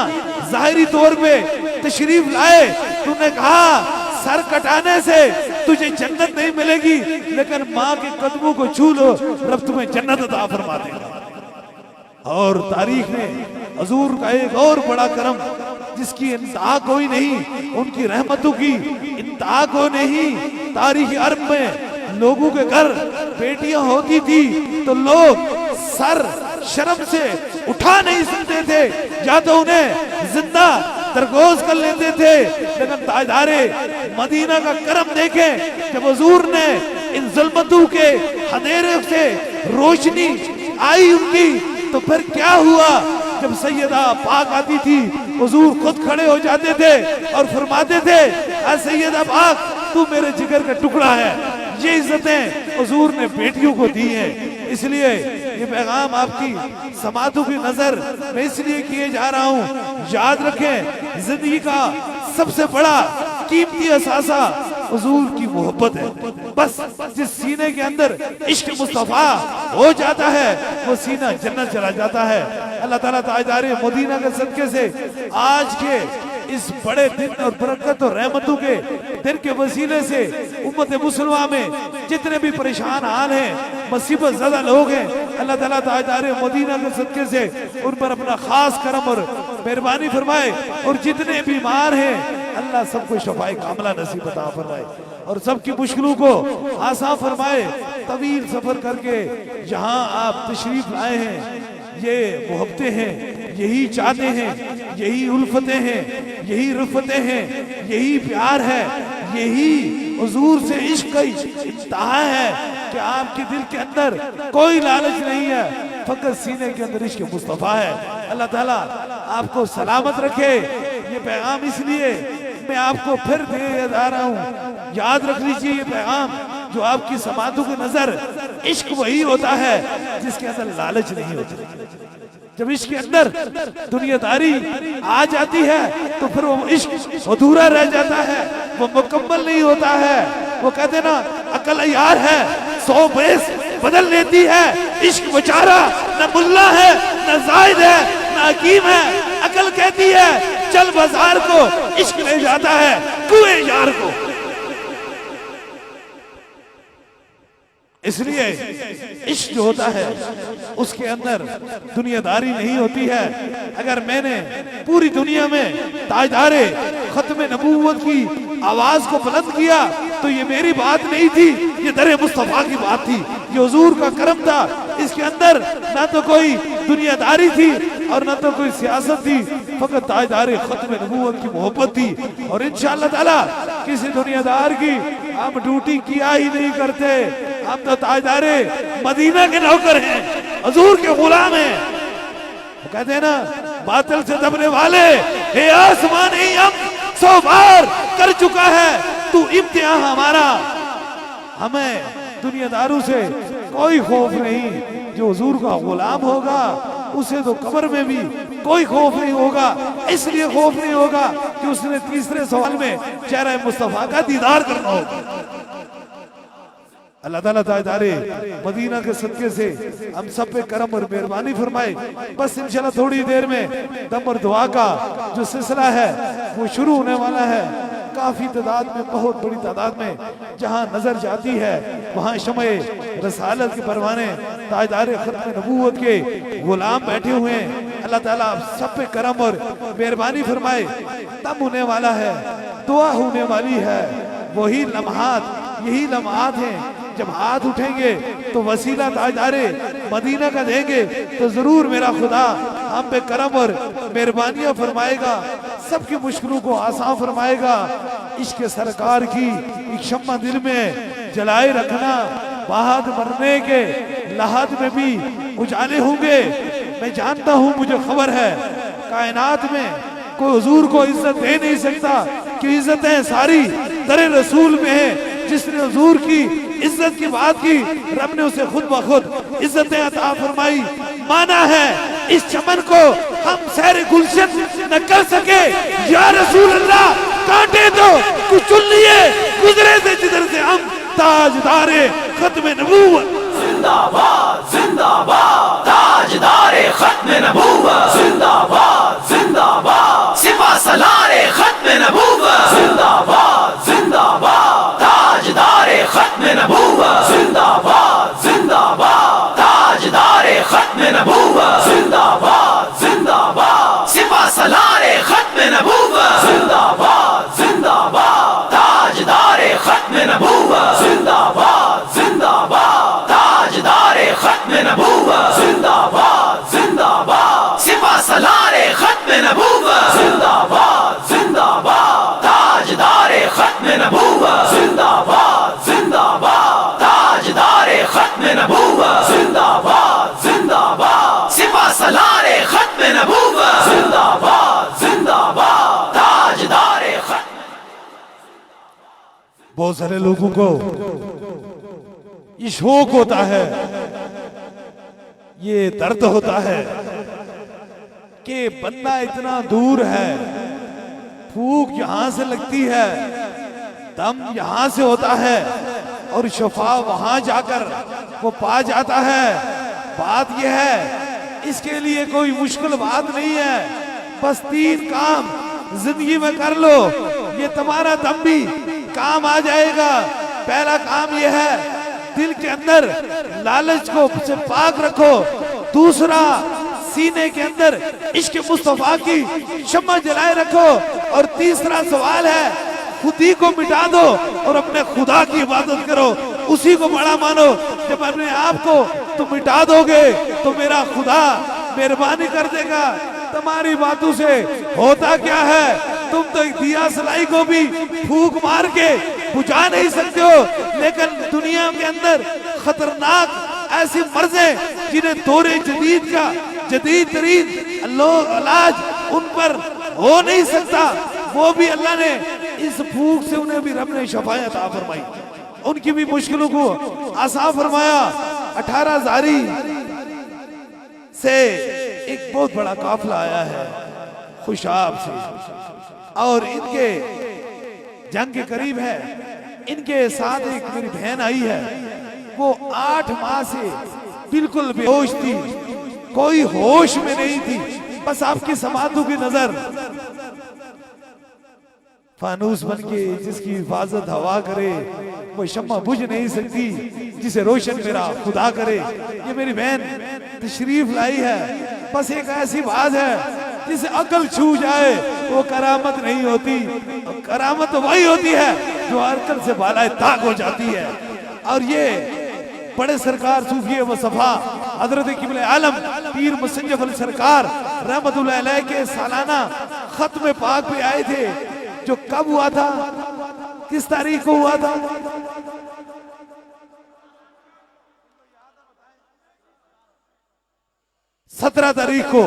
ज़ाहिरी तौर पे तशरीफ लाए, तुमने कहा सर कटाने से तुझे जन्नत नहीं मिलेगी, लेकिन माँ के कदमों को छू लो, रब तुम्हें जन्नत अता फरमा देगा। और तारीख में हुजूर का एक और बड़ा करम जिसकी इंतहा कोई नहीं, उनकी रहमतों की इंतहा को नहीं। तारीख अरब में लोगों के घर बेटियां होती थी तो लोग सर शर्म से उठा नहीं सकते थे, या तो उन्हें जिंदा दरगोश कर लेते थे। लेकिन ताजदारे मदीना का करम देखें, जब हुजूर ने इन जुल्मतों के अंधेरे से रोशनी आई उनकी, तो फिर क्या हुआ? जब सैयदा पाक आती थी, हुजूर खुद खड़े हो जाते थे और फरमाते थे, सैयदा पाक तू मेरे जिगर का टुकड़ा है। ये इज्जतें हुजूर ने बेटियों को दी हैं। इसलिए ये पैगाम आपकी समातों की नजर मैं इसलिए किए जा रहा हूँ। याद रखें, जिंदगी का सबसे बड़ा कीमती असासा हुजूर की मोहब्बत है। बस जिस सीने के अंदर इश्क मुस्तफा हो जाता है, वो सीना जन्नत चला जाता है। अल्लाह ताला ताजदारे मदीना के सदके से आज के इस बड़े दिन और बरकत और रहमतों के दिन के वसीले से उम्मत मुसलमान में जितने भी परेशान हाल हैं, मुसीबत ज़्यादा लोग हैं, अल्लाह ताला ताजदारे मदीना के सदके से उन पर अपना खास करम और मेहरबानी फरमाए, और जितने बीमार हैं अल्लाह सबको शफाए कामला नसीब अता फरमाए, और सबकी मुश्किलों को आसान फरमाए। तवील सफर करके यहाँ आप तशरीफ लाए हैं, ये मोहब्बतें हैं, यही चाहते हैं, यही उल्फतें हैं, यही रुफतें हैं, यही प्यार है, यही हुजूर से इश्क का इंतहा है कि आपके दिल के अंदर कोई लालच नहीं है, फकत सीने के अंदर इश्क मुस्तफा है। अल्लाह ताला आपको सलामत रखे। ये पैगाम इसलिए मैं आपको फिर दे जा रहा हूँ, याद रख लीजिए ये पैगाम जो आपकी समातों की नजर, इश्क वही होता है जिसके अंदर लालच नहीं होती। जब इश्क के अंदर दुनियादारी आ जाती है तो फिर वो इश्क अधूरा रह जाता है, वो मुकम्मल नहीं होता है। वो कहते ना अकल यार है 100 बेस बदल लेती है, इश्क बेचारा न मुल्ला है न जाहिद है न हकीम है। अकल कहती है चल बाजार को, इश्क ले जाता है कुएं यार को। इसलिए इश्क जो होता है उसके अंदर दुनियादारी नहीं होती है। अगर मैंने पूरी दुनिया में ताजदारे खत्म नबूवत की आवाज को बुलंद किया तो ये मेरी बात नहीं थी, ये दरे मुस्तफा की बात थी, ये हुजूर का करम था। इसके अंदर ना तो कोई दुनियादारी थी और ना तो कोई सियासत थी, फकत ताजदारे खत्म नबूवत की मोहब्बत थी। और इंशाअल्लाह ताला किसी दुनियादार की हम ड्यूटी किया ही नहीं करते, हम तो ताजदारे मदीना के नौकर हैं, हुजूर के गुलाम हैं। कहते हैं ना बातिल से दबने वाले, हे आसमान ही हम 100 बार कर चुका है तू इम्तिहान हमारा। हमें दुनियादारों से कोई खौफ नहीं, जो हुजूर का गुलाम होगा उसे तो कब्र में भी कोई खौफ नहीं होगा। इसलिए खौफ नहीं होगा कि उसने तीसरे सवाल में चेहरा मुस्तफा का दीदार करना होगा। अल्लाह ताला ताजदारे मदीना के सदके से हम सब पे करम और मेहरबानी फरमाए। बस इंशाल्लाह थोड़ी देर में दम और दुआ का जो सिलसिला है वो शुरू होने वाला है। काफी तादाद में, बहुत बड़ी तादाद में जहां नजर जाती है वहां शमए रसालत के परवाने ताजदारे खत्म नबूवत के गुलाम बैठे हुए हैं। अल्लाह ताला आप सब पे करम और मेहरबानी फरमाए। तब होने वाला है, दुआ होने वाली है, वही लम्हात, यही लम्हात हैं जब हाथ उठेंगे तो वसीला ताजदारे मदीना का देंगे तो जरूर मेरा खुदा हम पे करम और मेहरबानियां फरमाएगा, सबकी मुश्किलों को आसान फरमाएगा। इश्क सरकार की एक शम्मा दिल में जलाए रखना, बाद मरने के लहद में भी उजाले होंगे। मैं जानता हूँ, मुझे खबर है कायनात में कोई हुजूर को इज्जत दे नहीं सकता कि इज्जतें सारी दरे रसूल में है। जिसने हुजूर की इज्जत की बात की, रब ने उसे खुद ब खुद इज्जतें अता फरमाई। माना है इस चमन को हम सैर गुलशन न कर सके, या रसूल अल्लाह कांटे तो कुछ चुन लिए, गुजरे थे जिधर से हम ताजदारे खत्म नबूवत। जिंदाबाद जिंदाबाद ताजदारे खत्म नबूवत, जिंदाबाद जिंदाबाद सिपा सलारे खत्म नबूवत, जिंदाबाद जिंदाबाद ताजदारे खत्म नबूवत, जिंदाबाद जिंदाबाद ताजदारे खत्म नबूवत, जिंदाबाद जिंदाबाद सिपा सलारे खत्म नबूवत, जिंदाबाद जिंदाबाद ताजदारे खत्म नबूवत, जिंदाबाद जिंदाबाद ताजदारे खत्म नबूवत, जिंदाबाद जिंदाबाद सिपा सलारे खत्म नबूवत, जिंदाबाद जिंदाबाद ताजदारे खत्म नबूवत, जिंदाबाद जिंदाबाद ताजदारे खत्म नबूवत, जिंदाबाद जिंदाबाद सिपा सलारे खत्म नबूवत, जिंदाबाद जिंदाबाद ताजदारे खत्म। बहुत सारे लोगों को ये शौक होता है, ये दर्द होता है कि बंदा इतना दूर है, फूक यहां से लगती है, दम यहां से होता है और शफा वहां जाकर वो पा जाता है। बात यह है, इसके लिए कोई मुश्किल बात नहीं है, बस 3 काम जिंदगी में कर लो, ये तुम्हारा दम भी काम आ जाएगा। पहला काम यह है दिल के अंदर लालच को से पाक रखो। दूसरा सीने के अंदर इश्क मुस्तफा की शम्मा जलाए रखो। और तीसरा सवाल है, खुदी को मिटा दो और अपने खुदा की इबादत करो, उसी को बड़ा मानो। जब अपने आप को तुम मिटा दोगे तो मेरा खुदा मेहरबानी कर देगा। तुम्हारी बातों से होता क्या है, तुम तो एक दिया सलाई को भी फूंक मार के बुझा नहीं सकते हो, लेकिन दुनिया के अंदर खतरनाक ऐसी मर्जें जिन्हें दौरे जदीद का जदीद तरीन इलाज उन पर हो नहीं सकता, वो भी अल्लाह ने इस फूंक से उन्हें भी रब ने शफायत अता फरमाई, उनकी भी मुश्किलों को आसान फरमाया। 18 जारी से एक बहुत बड़ा काफिला आया है खुशाब से, और इनके जंग के करीब है। इनके साथ एक मेरी बहन आई है, वो 8 माह से बिल्कुल बेहोश थी, कोई होश में नहीं थी। बस आपकी समातों की नजर फानूस बन के जिसकी हिफाजत हवा करे, वो शम्मा बुझ नहीं सकती जिसे रोशन मेरा खुदा करे। ये मेरी बहन तशरीफ लाई है। बस एक ऐसी बात है जिसे अकल छू जाए वो करामत नहीं होती, करामत तो वही होती है जो अकल से बालाए ताक हो जाती है। और ये बड़े सरकार सूफी व सफा हजरत किबले आलम पीर मुसन्नफ अली सरकार रहमतुल्लाह अलैह के सालाना खत्म पाक पे आए थे, जो कब हुआ था, किस तारीख को हुआ था? सत्रह तारीख को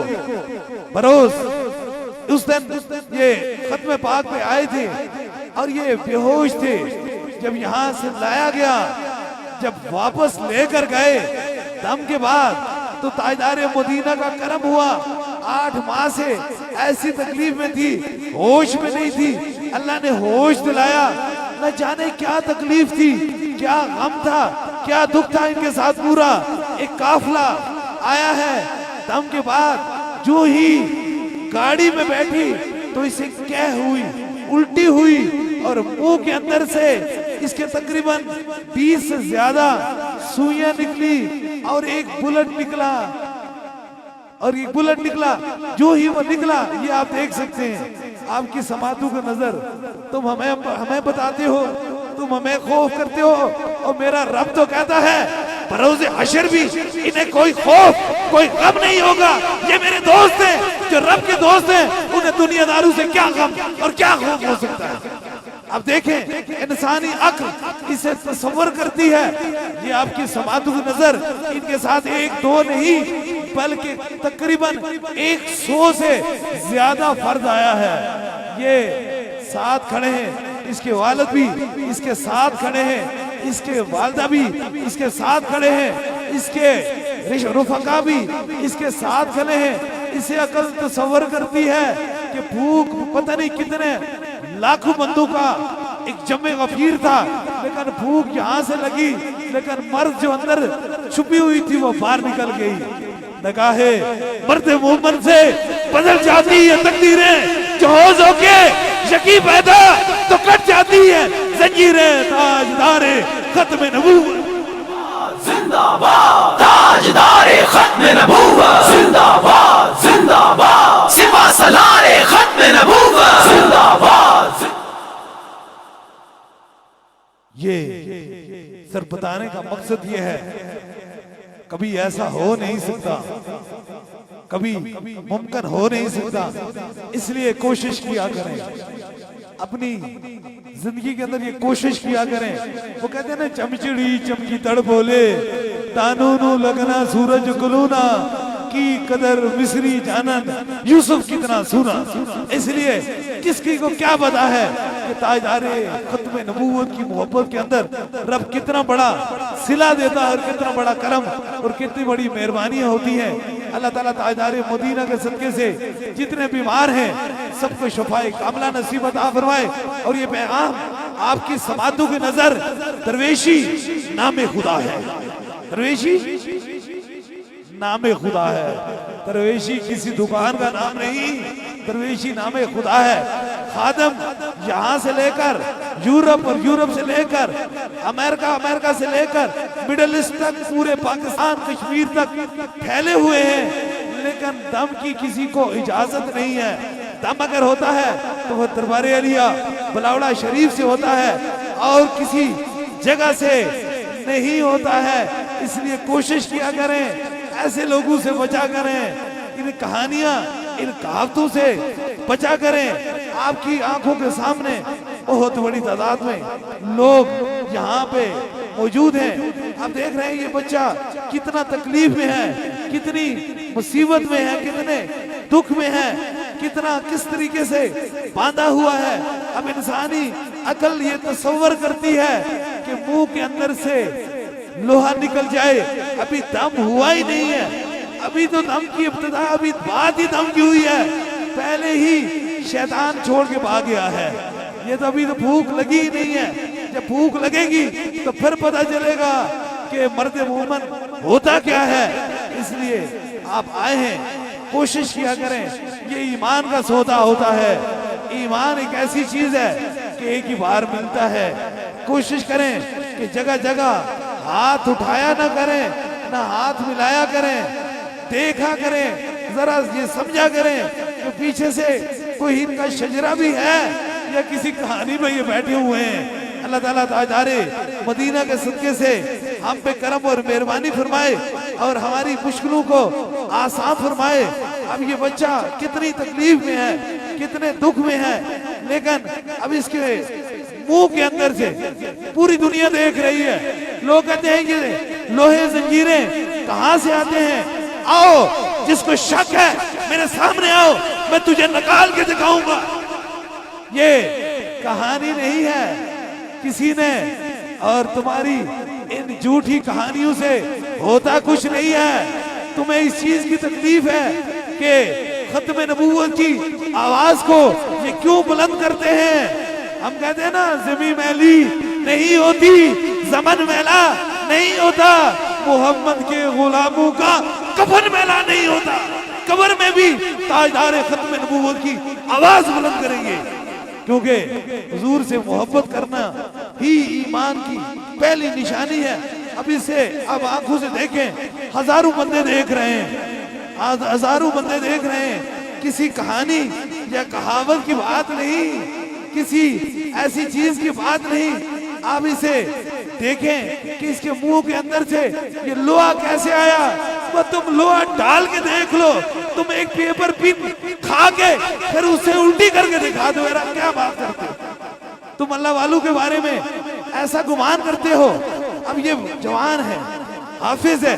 बरोज उस दिन ये खत्म पाक पे आए थे और ये बेहोश थे। जब यहां से लाया गया, जब वापस लेकर गए दम के बाद, तो ताजदार मदीना का करम हुआ। 8 माह से ऐसी तकलीफ में थी, होश में नहीं थी, अल्लाह ने होश दिलाया। न जाने क्या तकलीफ थी, क्या गम था, क्या दुख था इनके साथ। पूरा एक काफिला आया है। दम के बाद जो ही गाड़ी में बैठी तो इसे क्या हुई, उल्टी हुई और मुंह के अंदर से इसके तकरीबन 20 से ज्यादा सुइयां निकली और एक बुलेट निकला। और एक बुलेट निकला, जो ही वो निकला, ये आप देख सकते हैं। आपकी समातों का नजर, तुम हमें बताते हो, तुम हमें खौफ करते हो, और मेरा रब तो कहता है बरोज़े हशर भी इन्हें कोई खौफ कोई गम नहीं होगा। ये मेरे दोस्त हैं जो रब के दोस्त हैं, उन्हें दुनियादारों से क्या गम और क्या खौफ हो सकता है। अब देखें, इंसानी अक्ल इसे तस्वर करती है। ये आपकी समातों की नजर, इनके साथ 1-2 नहीं बल्कि तकरीबन 100 से ज्यादा फर्द आया है। ये साथ खड़े हैं, इसके वालिद भी इसके साथ खड़े हैं, इसके वालिदा भी इसके साथ खड़े हैं, इसके रुफका भी इसके साथ खड़े हैं। इसे अकल तस्वर करती है कि भूख पता नहीं कितने लाखों बंदों का एक जमे गफीर था, लेकिन भूख यहाँ से लगी, लेकिन मर्द जो अंदर छुपी हुई थी वो बाहर निकल गई। नगाहे मर्द मोमन से बदल जाती है तकदीरें, जो होश होके यकी पैदा तो कट जाती है जंजीरें। ताजदारे खत्म नबूवत जिंदाबाद, ताजदारे खत्म नबूवत जिंदाबाद, जिंदाबाद, सिपा सलारे खत्म नबूवत जिंदाबाद। ये सिर्फ बताने का मकसद ये है, कभी ऐसा हो नहीं सकता, कभी मुमकिन हो नहीं सकता। इसलिए कोशिश किया करें, अपनी जिंदगी के अंदर ये कोशिश किया करें। वो कहते हैं ना, चमचिड़ी चमकी तड़ बोले तानूनू लगना सूरज गुलूना की कदर मिस्री जानन यूसुफ कितना सुना। इसलिए किसकी को क्या पता है कि ताजदारे खत्म नबूवत की मोहब्बत के अंदर रब कितना बड़ा सिला देता है और कितना बड़ा करम और कितनी बड़ी मेहरबानियां होती हैं। अल्लाह ताला ताजदारे मदीना के सदके से जितने बीमार हैं सबको शफाए कामला नसीब अता फरमाए। और ये पैगाम आपकी समातों की नजर, दरवेशी नामे खुदा है, दरवेशी नामे खुदा है। दरवेशी किसी दुकान का नाम नहीं, दरवेशी नामे खुदा है। खादम यहाँ से लेकर यूरोप और यूरोप से लेकर अमेरिका से लेकर मिडिल ईस्ट तक, पूरे पाकिस्तान कश्मीर तक फैले हुए हैं। लेकिन दम की किसी को इजाजत नहीं है। दम अगर होता है तो वह दरबार अलिया बलावड़ा शरीफ से होता है और किसी जगह से नहीं होता है। इसलिए कोशिश किया करें, ऐसे लोगों से बचा करें, इन कहानियां इन कहावतों से बचा करें। आपकी आंखों के सामने बहुत बड़ी तादाद में लोग यहाँ पे मौजूद हैं। आप देख रहे हैं ये बच्चा कितना तकलीफ में है, कितनी मुसीबत में है, कितने दुख में है, कितना किस तरीके से बांधा हुआ है। अब इंसानी अकल ये तस्वर करती है कि मुंह के अंदर से लोहा निकल जाए। अभी दम हुआ ही नहीं है, अभी तो दम की इब्तिदा, अभी बात ही दम की हुई है, पहले ही शैतान छोड़ के भाग गया है। ये तो अभी तो भूख लगी ही नहीं है। जब भूख लगेगी तो फिर पता चलेगा कि मर्द मोमन होता क्या है। इसलिए आप आए हैं, कोशिश किया करें। ये ईमान का सौदा होता है। ईमान एक ऐसी चीज है कि एक ही बार मिलता है। कोशिश करें कि जगह जगह हाथ उठाया ना करें, ना हाथ मिलाया करें, देखा करें, जरा ये समझा करें कि पीछे से कोई इनका शजरा भी है या किसी कहानी में ये बैठे हुए हैं। अल्लाह ताला ताजदारे मदीना के सदके से हम पे करम और मेहरबानी फरमाए और हमारी मुश्किलों को आसान फरमाए। अब ये बच्चा कितनी तकलीफ में है, कितने दुख में है, लेकिन अब इसके मुंह के अंदर से पूरी दुनिया देख रही है। लोग कहते हैं ये लोहे जंजीरें कहां से आते हैं? आओ, जिसको शक है मेरे सामने आओ, मैं तुझे निकाल के दिखाऊंगा। ये कहानी नहीं है किसी ने, और तुम्हारी इन झूठी कहानियों से होता कुछ नहीं है। तुम्हें इस चीज की तकलीफ है कि खत्म नबूवत की आवाज को ये क्यों बुलंद करते हैं। हम कहते हैं ना, ज़मीं मैली नहीं होती, ज़मन मैला नहीं होता, मोहम्मद के गुलामों का कफन मैला नहीं होता। कब्र में भी ताजदार खत्म नबूवत की आवाज बुलंद करेंगे, क्योंकि हुजूर से मोहब्बत करना ही ईमान की पहली निशानी है। अब इसे अब आंखों से देखें, हजारों बंदे देख रहे हैं, हजारों बंदे देख रहे हैं। किसी कहानी या कहावत की बात नहीं, किसी ऐसी चीज की बात नहीं। आप इसे देखें कि इसके मुंह के अंदर से ये लोहा कैसे आया। वो तुम लोहा डाल के देख लो, तुम एक पेपर पिन खा के फिर उसे उल्टी करके दिखा दो। यार क्या बात करते हो तुम? अल्लाह वालों के बारे में ऐसा गुमान करते हो। अब ये जवान है, हाफिज है,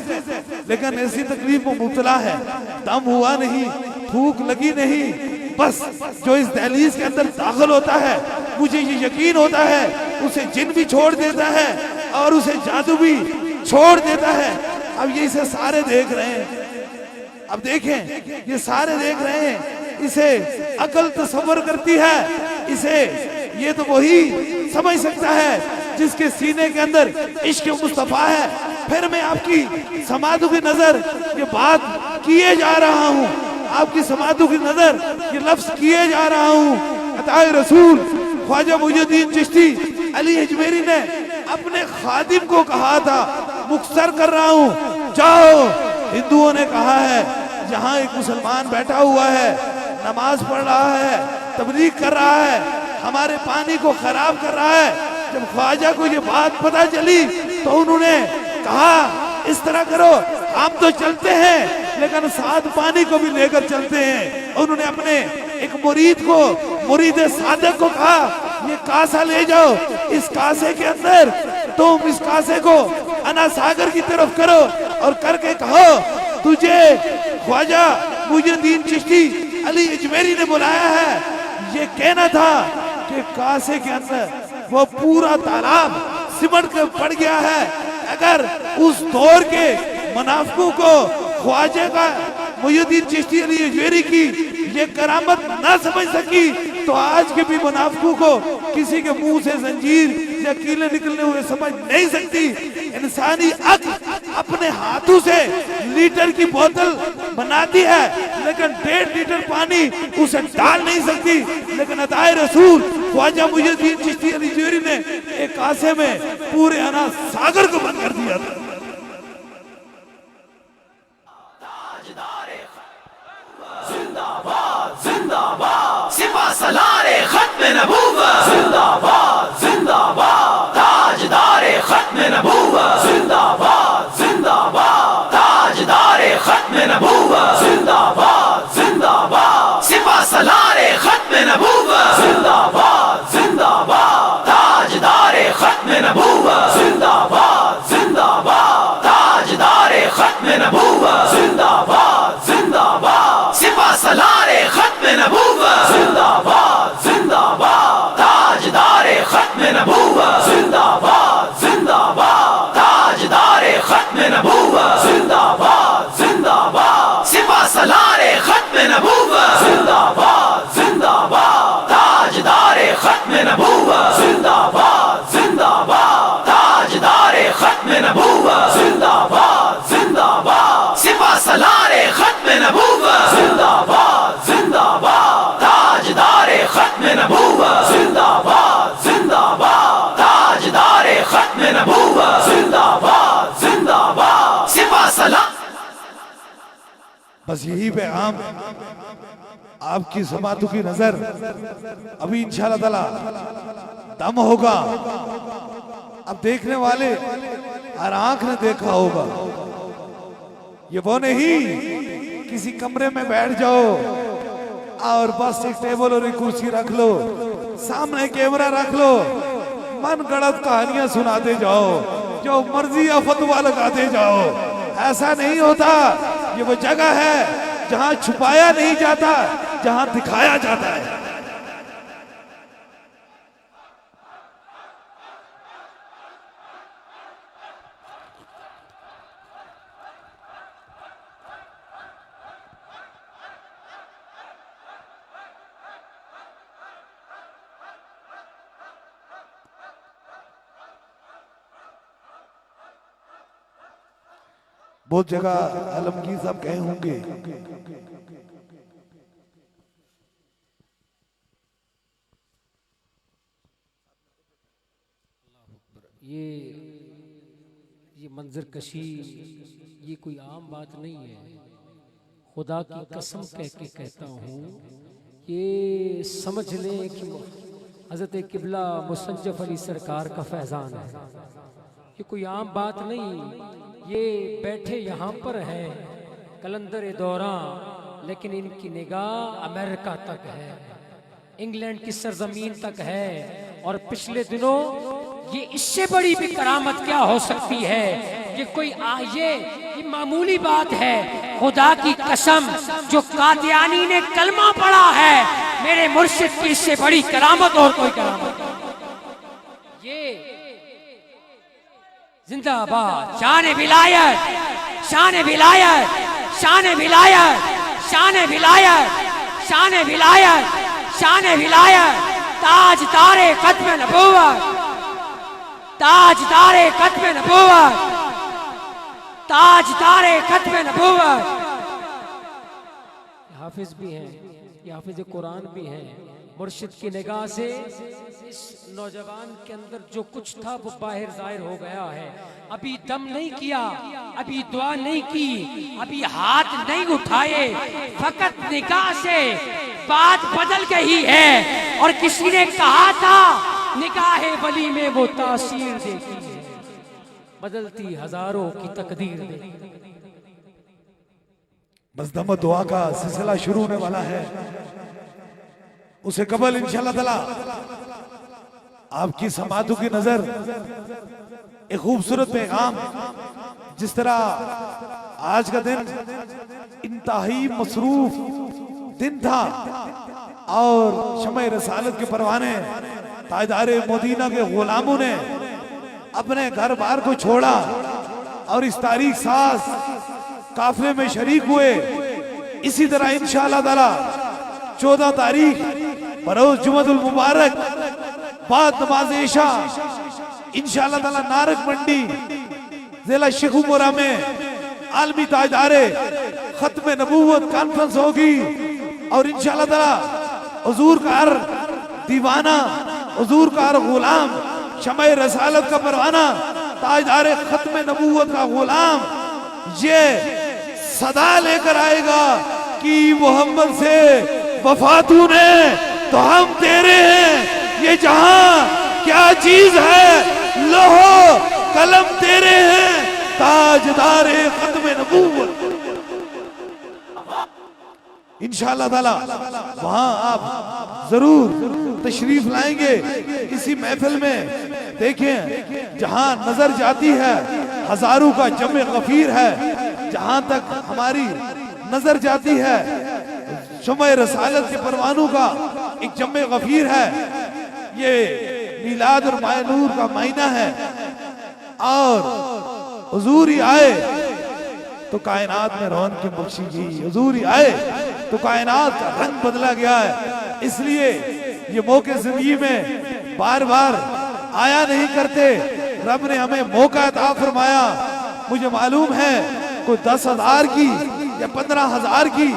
लेकिन ऐसी तकलीफ में मुब्तला है। दम हुआ नहीं, भूख लगी नहीं, बस जो इस दहलीज के अंदर दाखिल होता है, मुझे ये यकीन होता है उसे जिन भी छोड़ देता है और उसे जादू भी छोड़ देता है। अब ये इसे सारे देख रहे हैं। अब देखें, ये सारे देख रहे हैं। इसे अकल तसव्वुर करती है, इसे ये तो वही समझ सकता है जिसके सीने के अंदर इश्क मुस्तफा है। फिर मैं आपकी समाधु की नजर ये बात किए जा रहा हूँ, आपकी समाधु की नजर ये लफ्ज किए जा रहा हूँ। अताए रसूल ख्वाजा मुइनुद्दीन चिश्ती अली अजमेरी ने अपने खादिम को कहा था, मुख्तर कर रहा हूँ, जाओ। हिंदुओं ने कहा है जहाँ एक मुसलमान बैठा हुआ है, नमाज पढ़ रहा है, तबलीग कर रहा है, हमारे पानी को खराब कर रहा है। जब ख्वाजा को ये बात पता चली तो उन्होंने कहा इस तरह करो, हम तो चलते हैं लेकिन साथ पानी को भी लेकर चलते हैं। उन्होंने अपने एक मुरीद को, मुरीद सादक को कहा ये कासा ले जाओ, इस कासे के अंदर तुम इस कासे को अना सागर की तरफ करो और करके कहो तुझे ख्वाजा मुइनुद्दीन चिश्ती अली अजमेरी ने बुलाया है। ये कहना था कि कासे के अंदर वो पूरा तालाब सिमट कर पड़ गया है। अगर उस दौर के मुनाफिकों को ख्वाजा का मुइनुद्दीन चिश्ती अली अजमेरी की ये करामत ना समझ सकी तो आज के भी मुनाफिकों को किसी के मुंह से जंजीर या कीले निकलने हुए समझ नहीं सकती। इंसानी अक्ल अपने हाथों से लीटर की बोतल बनाती है लेकिन 1.5 लीटर पानी उसे डाल नहीं सकती। लेकिन अताए रसूल ख्वाजा मुइनुद्दीन चिश्ती अली अजमेरी ने एक कासे में पूरे अना सागर को बंद कर दिया था। नबूवत जिंदाबाद जिंदाबाद ताजदारे खत्म नबूवत जिंदाबाद जिंदाबाद ताजदारे खत्म नबूवत जिंदाबाद जिंदाबाद सिपा सलारे खत्म नबूवत जिंदाबाद जिंदाबाद ताजदारे खत्म नबूवत जिंदाबाद जिंदाबाद ताजदारे खत्म नबूवत जिंदाबाद जिंदाबाद सिपा सलारे खत्म नबूवत जिंदाबाद जिंदाबाद ताजदारे खत्म नबूवत जिंदाबाद जिंदाबाद ताजदारे खत्म नबूवत जिंदाबाद जिंदाबाद सिपा सलारे खत्म नबूवत जिंदाबाद जिंदाबाद ताजदारे खत्म नबूवत जिंदाबाद जिंदाबाद ताजदारे खत्म नबूवत जिंदाबाद जिंदाबाद सिपा सलार। बस यही पैगाम आपकी समातों की नजर अभी इंशाअल्लाह ताला दम होगा। अब देखने वाले हर आंख ने देखा होगा, ये वो नहीं किसी कमरे में बैठ जाओ और बस एक टेबल और एक कुर्सी रख लो, सामने कैमरा रख लो, मन गढ़ंत कहानियां सुनाते जाओ, जो मर्जी या फतवा लगाते जाओ। ऐसा नहीं होता। ये वो जगह है जहां छुपाया नहीं जाता, जहां दिखाया जाता है। बहुत जगह आलमगीर साहब कहे होंगे, ये मंजर कशी ये कोई आम बात नहीं है। खुदा की कसम कह के कहता हूँ, ये समझ लें कि हजरत किबला मुसज्जफ अली सरकार का फैजान है। ये कोई आम बात नहीं। ये बैठे यहाँ पर है कलंदर दौरा, लेकिन इनकी निगाह अमेरिका तक है, इंग्लैंड की सरजमीन तक है। और पिछले दिनों ये इससे बड़ी भी करामत क्या हो सकती है। ये कोई ये मामूली बात है। खुदा की कसम, जो कादियानी ने कलमा पढ़ा है मेरे मुर्शिद की, इससे बड़ी करामत और कोई करामत नहीं। ये जिंदाबाद शान विलायत, शान विलायत, शान विलायत, शान विलायत, शान विलायत, शान विलायत, ताज तारे खत्म नबूवत, ताज तारे खत्म नबूवत, ताज तारे खत्म नबूवत। हाफिज भी हैं, ये हाफिज कुरान भी हैं। मुर्शिद की निगाह से इस नौजवान के अंदर जो कुछ था वो बाहर जाहिर हो गया है। अभी दम नहीं किया, अभी दुआ नहीं की, अभी हाथ नहीं उठाए, फकत निगाह से बात बदल गई है। और किसी ने कहा था निगाह वली में वो तासीर देखी है, बदलती हजारों की तकदीर देखी। बस दम दुआ का सिलसिला शुरू होने वाला है। उसे कबल इंशाअल्लाह ताला आपकी समातों की नजर एक खूबसूरत पैगाम, जिस तरह आज का दिन इंतहाई मसरूफ दिन था और शमए रसालत के परवाने ताजदारे मदीना के गुलामों ने अपने घर बार को छोड़ा और इस तारीख साज काफिले में शरीक हुए। इसी तरह इंशाअल्लाह ताला 14 तारीख बरोज जुमअतुल मुबारक बाद नमाज इशा इंशाअल्लाह ताला नारक मंडी जिला शेखुपुरा में आलमी ताजदारे खत्म नबूवत कॉन्फ्रेंस होगी। और इंशाअल्लाह ताला हुजूर का हर दीवाना, हुजूर का हर गुलाम, शमए रसालत का परवाना, ताजदारे खत्म नबूवत का गुलाम ये सदा लेकर आएगा कि मोहम्मद से वफा तूने तो हम तेरे हैं। ये जहां क्या चीज है, लोहो कलम तेरे हैं, ताजदारे खत्म नबूवत। इंशाअल्लाह ताला वहां आप जरूर तशरीफ लाएंगे। इसी महफिल में देखें जहां नजर जाती है हजारों का जमे गफीर है, जहां तक हमारी नजर जाती है शम्ए रसालत के परवानों का एक जमे गफीर है। ये मीलाद और मायनूर का महीना है और हुजूर ही आए तो कायनात में रौनक की बख्शी गई, हुजूर ही आए तो कायनात का रंग बदला गया है। इसलिए ये मौके जिंदगी में बार बार आया नहीं करते, रब ने हमें मौका अता फरमाया। मुझे मालूम है कोई 10,000 की या 15,000 की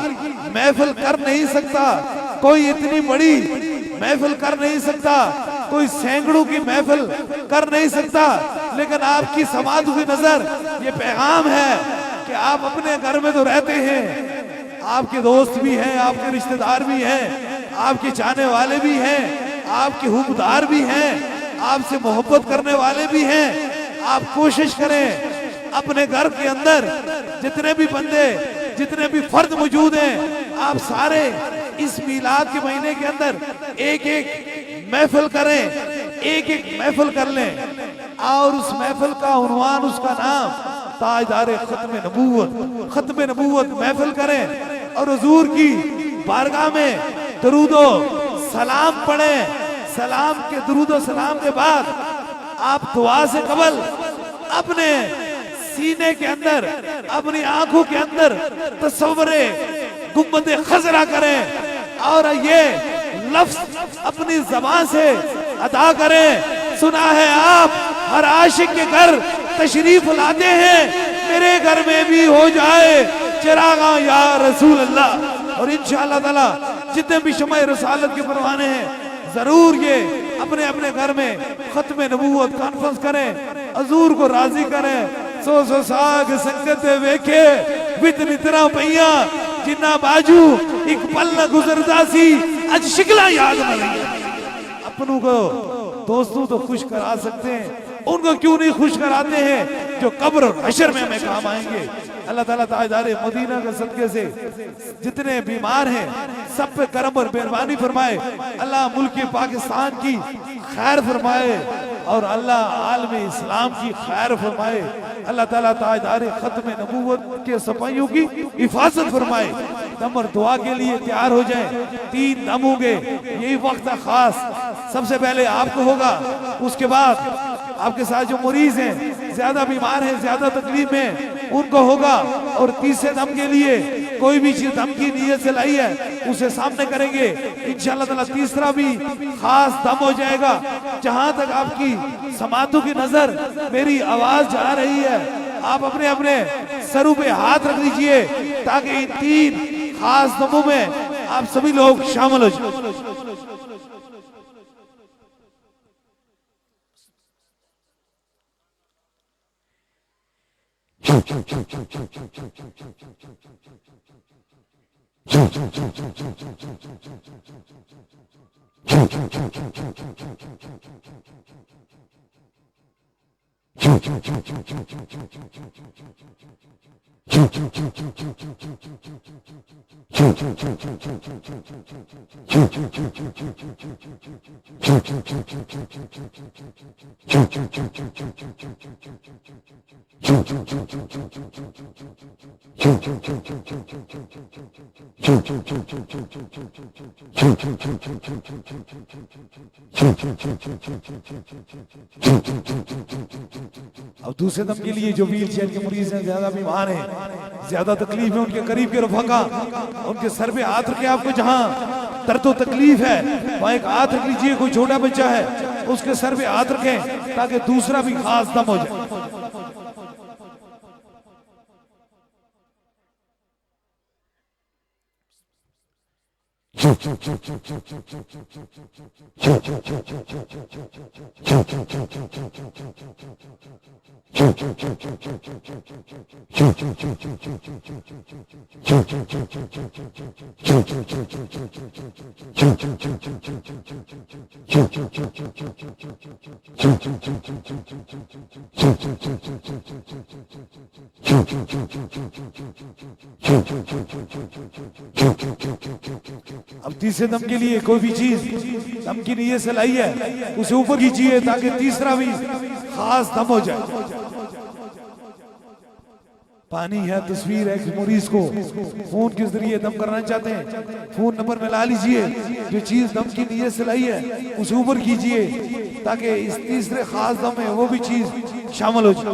महफिल कर नहीं सकता, कोई इतनी बड़ी महफिल कर नहीं सकता, कोई सैकड़ों की महफिल कर नहीं सकता, लेकिन आपकी समाज की नजर ये पैगाम है कि आप अपने घर में तो रहते हैं, आपके दोस्त भी हैं, आपके रिश्तेदार भी हैं, आपके चाहने वाले भी हैं, आपके हुक्मदार भी हैं, आपसे मोहब्बत करने वाले भी हैं। आप कोशिश करें अपने घर के अंदर जितने भी बंदे, जितने भी फर्द मौजूद हैं, आप सारे इस मीलाद के महीने के अंदर एक एक महफिल करें, एक एक महफिल कर लें और उस महफिल का उन्वान, उसका नाम ताजदारे खत्म नबूवत महफिल करें और हुजूर की बारगाह में दरूदो सलाम पढ़ें। सलाम के दरूदो सलाम के बाद आप दुआ से कबल अपने सीने के अंदर, अपनी आंखों के अंदर तस्वरे गुम्बदे खजरा करें और ये लफ्ज अपनी जबान से अदा करें। सुना है आप हर आशिक के घर तशरीफ लाते हैं, मेरे घर में भी हो जाए चिरागा या रसूल अल्लाह। और इंशाअल्लाह ताला जितने भी शम्ए रसालत के परवाने हैं जरूर ये अपने अपने घर में खत्म नबूवत कॉन्फ्रेंस करें, हजूर को राजी करें। सो साग संगत वेखे वित नितरा पैया जिन्ना बाजू एक पल न गुजरता सी आज शिकला याद न रही। अपनों को दोस्तों तो खुश करा सकते हैं, उनको क्यों नहीं खुश कराते हैं जो कब्र और हशर में हमें काम आएंगे। अल्लाह ताला ताजदारे मदीना के सदके से जितने बीमार हैं सब पे करम और मेहरबानी फरमाए। अल्लाह मुल्क पाकिस्तान की खैर फरमाए और अल्लाह आलम इस्लाम की खैर फरमाए। अल्लाह ताला ताजदारे खत्म नबूवत के सिपाहियों की हिफाजत फरमाए। दम और दुआ के लिए तैयार हो जाए। 3 दम होंगे, यही वक्त है खास। सबसे पहले आपको होगा, उसके बाद आपके साथ जो मरीज हैं, ज्यादा बीमार हैं, ज्यादा तकलीफ में, उनको होगा। और तीसरे दम के लिए कोई भी चीज दम की नीयत से लाई है उसे सामने करेंगे इंशाअल्लाह ताला। तीसरा भी खास दम हो जाएगा। जहां तक आपकी समातों की नजर, मेरी आवाज जा रही है, आप अपने अपने सरों पे हाथ रख लीजिए ताकि इन 3 खास दमों में आप सभी लोग शामिल हो जाए। अब दूसरे दम के लिए जो व्हील चेयर के मरीज हैं, ज्यादा बीमार हैं, ज्यादा तकलीफ है, उनके करीब के रफाका उनके सर पे हाथ रखे। आपको जहां दर्द तो तकलीफ है वहां एक हाथ रख लीजिए। कोई छोटा बच्चा है उसके सर पे हाथ रखें ताकि दूसरा भी खास दम हो जाए। अब तीसरे दम के लिए कोई भी चीज दम की नीयत से लाई है उसे ऊपर खींचिए ताकि तीसरा भी खास दम हो जाए। पानी है, तस्वीर है, मरीज को फोन के जरिए दम करना चाहते हैं, फोन नंबर में ला लीजिए, जो चीज दम की नीयत से लाई है उसे ऊपर कीजिए ताकि इस तीसरे खास दम में वो भी चीज शामिल हो जाए।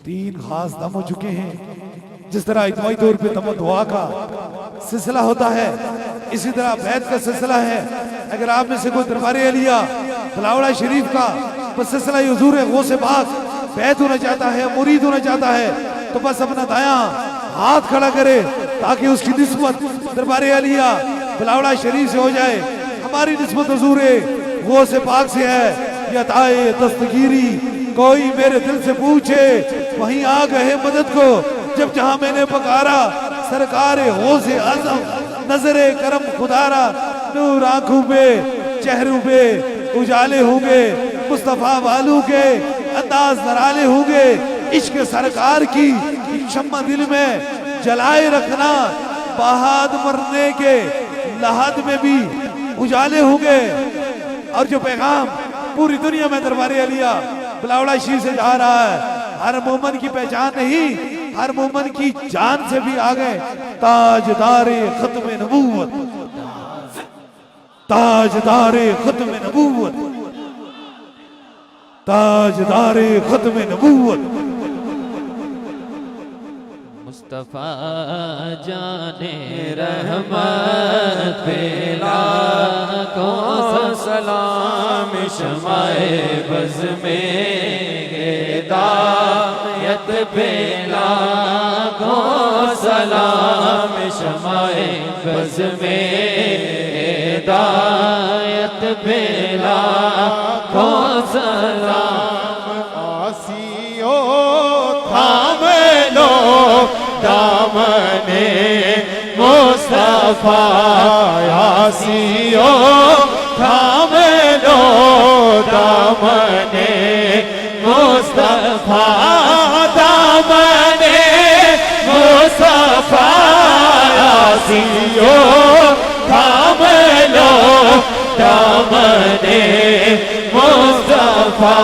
तीन खास दम हो चुके हैं। जिस तरह इज्तिमाई तौर पे दम दुआ का सिलसिला होता है, इसी तरह बैत का सिलसिला है। अगर आप में से कोई दरबारे अलिया बिलावड़ा शरीफ का बस सिलसिला हुजूर गौसे पाक बैत होना चाहता है, मुरीद होना चाहता है, तो बस अपना दायां हाथ खड़ा करे ताकि उसकी निस्बत दरबारे अलिया बिलावड़ा शरीफ से हो जाए। हमारी निस्बत हुजूर गौसे पाक से है। या ताए दस्तगीरी कोई मेरे दिल से पूछे, वहीं आ गए मदद को जब जहां मैंने पकारा। सरकार गौसे आजम नजरे करम खुदारा, नूर आंखों पे चेहरों पे उजाले होंगे, मुस्तफा वालू के अंदाज नराले होंगे। इश्क सरकार की शम्मा दिल में जलाए रखना, बहाद मरने के लहद में भी उजाले होंगे। और जो पैगाम पूरी दुनिया में दरबारे अलिया बिलावड़ा शरीफ से जा रहा है, हर मोमन की पहचान नहीं, हर मोमन की जान से भी आगे। ताजदारे खत्म नबूवत, ताजदारे खत्म नबूवत, ताजदारे खत्म नबूवत। मुस्तफा जाने रहमत पे लाखों सलाम, शमाए बज़ में हिदायत पे लाखों सलाम, शमाए बज़ में हिदायत पे लाखों सलाम। आसियो थाम लो दामने मुस्तफा, आसियो थाम लो दामने मुस्तफा, दामने मुस्तफा, आसियो थाम लो दामने मुस्तफा।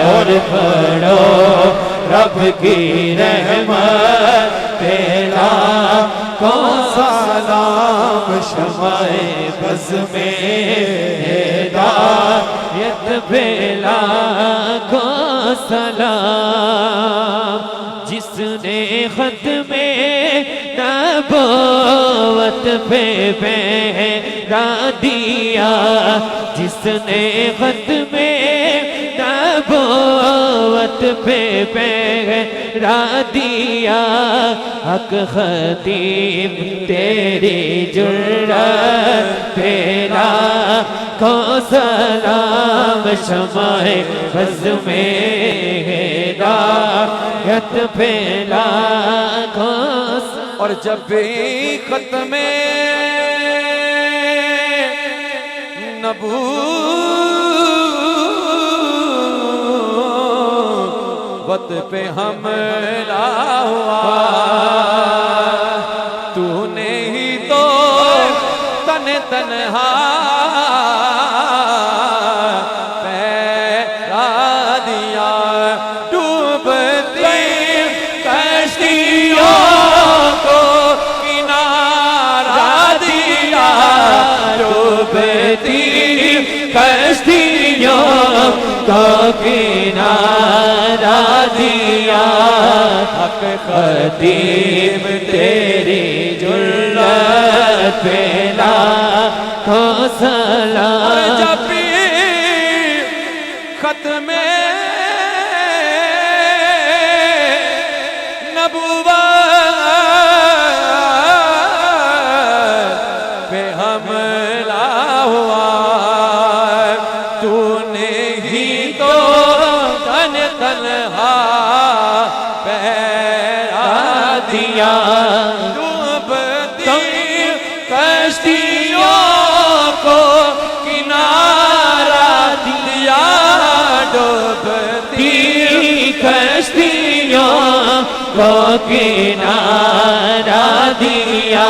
और पढ़ो रब की रहमत पे लाखों सलाम, शमाए बज़ में हिदायत पे लाखों सलाम। जिसने खत में नबूवत पे पहरा दिया, जिसने खत में नबूवत पे पहरा दिया, हक खतीब तेरी जुर्रत पे लाखों सलाम, शमाए बज़ में हिदायत पे लाखों। और जब भी खत्म नबूवत पे हमला हुआ, तूने ही तो तन तन्हा को किनारा दिया हक खतीब तेरी जुल्लत पे लाखों सलाम। जब भी खत्म नबुव्वत पे हमला हुआ तूने ही तो तन तन्हा पहरा दिया डूबती कश्तियों को किनारा दिया डूबती कश्तियों को किनारा दिया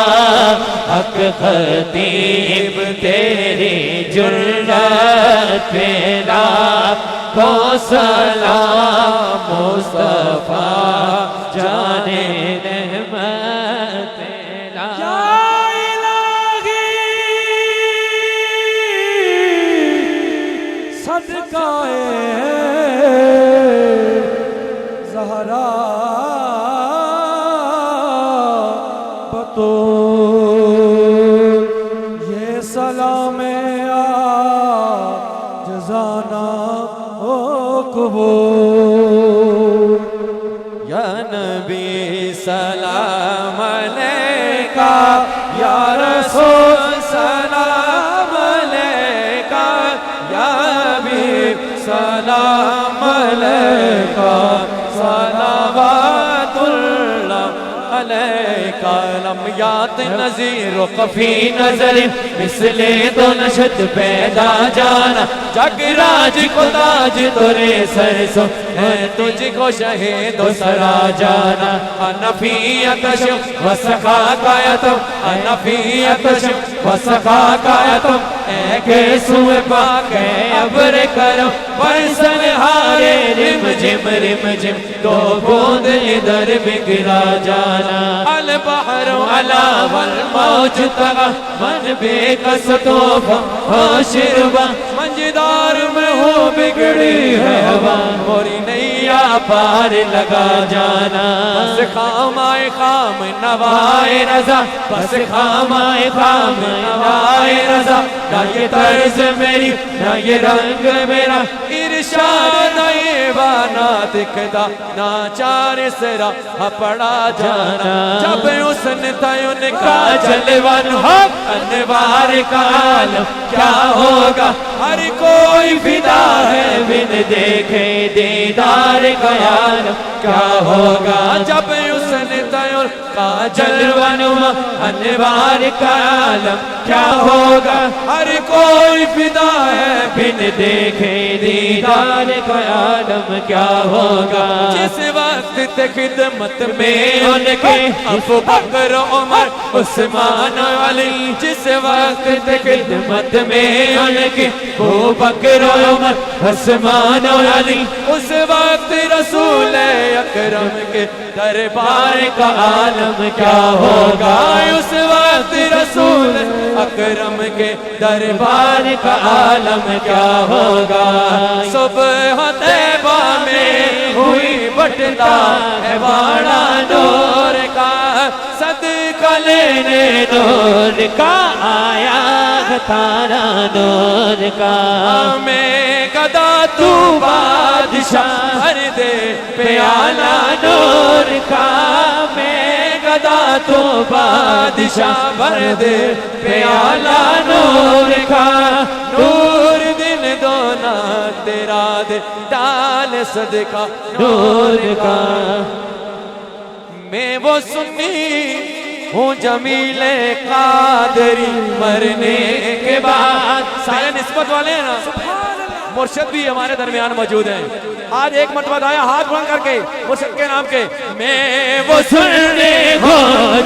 हक खतीब तेरी जुल्लत पे लाखों सलाम। मुस्तफा जाने रहमत या इलाही सदकाए ज़हरा बतूल ये सलाम जज़ाना हो कबूल। या नबी सलाम अलैका या रसूल सलाम अलैका या हबीब सलाम अलैका सलावतुल्लाह अलैका। लम यात नज़ीर कफ़ी नज़र मिसले तो नशत पैदा जाना जगराज को ताज तोरे सरसों है तुझको शहीद सरा जाना। अनफियत वसखा कायतम अनफियत वसखा कायतम ऐके सुए पाके अबर करम बरसन हारे रिम जिम तो बूंद इधर बिगड़ा जाना। अल बहर अला वल मौज तगा मन बेकस तो हो शिरवा मंजदार में हो बिगड़ी है हवा मोरी नैया पार लगा जाना। बस खामाए खाम नवाए रजा बस खामाए खाम नवाए रजा ना ये तर्ज मेरी ना ये रंग मेरा इरशाद ये बाना दिखदा ना चार सिरा पड़ा जाना। जब उसने था उनका जलवन हो अनवार का आलम क्या होगा हर कोई फिदा है बिन देखे दीदार का आलम क्या होगा। जब उसने था उनका जलवन हो अनवार का आलम क्या होगा हर कोई फिदा है बिन देखे दीदार का आलम क्या होगा। जिस वक्त ते खिदमत में उनके अबू बकर उमर उस्मान अली जिस वक्त ते खिदमत में उनके अबू बकर उमर उस्मान अली उस वक्त रसूल अकरम के दरबार का आलम क्या होगा। उस वक्त रसूल अकरम के दरबार का आलम क्या होगा। सुबह तैबा में हुई बटता है बाड़ा नूर का सदका लेने नूर का आया तारा नूर का। मैं गदा तू बादशाह भर दे प्याला नूर का मैं गदा तू बादशाह भर दे प्याला नूर का। नूर दिन दोना तेरा दे डाल सदका नूर का। मैं वो सुन्नी हूँ जमीले कादरी मरने के बाद सारे निस्बत वाले हैं ना मुर्शिद भी हमारे दरमियान मौजूद हैं। आज एक मरतबा आया हाथ बुलंद करके मुर्शिद के नाम के मैं वो सुनने को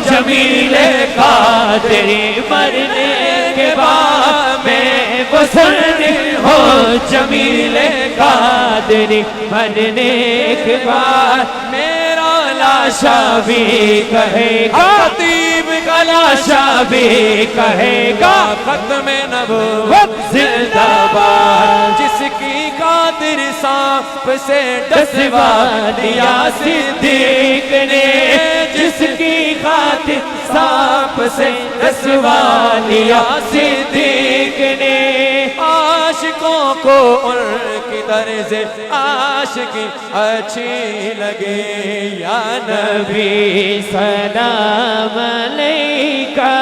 जमीले कादरी मरने के बाद मैं वो सुनने हो जमीले कादरी मरने के बाद मेरा लाशा भी कहेगा खतीब का लाशा भी कहेगा खत्म नबुव्वत जिंदाबाद। जिसकी खातिर सांप से डसवा दिया सिद्दीक ने, जिसकी खातिर सांप से डसवा लिया सिद्दीक ने। आशिकों को उनकी तरह से आशिकी अच्छी लगे या नबी सलाम अलैका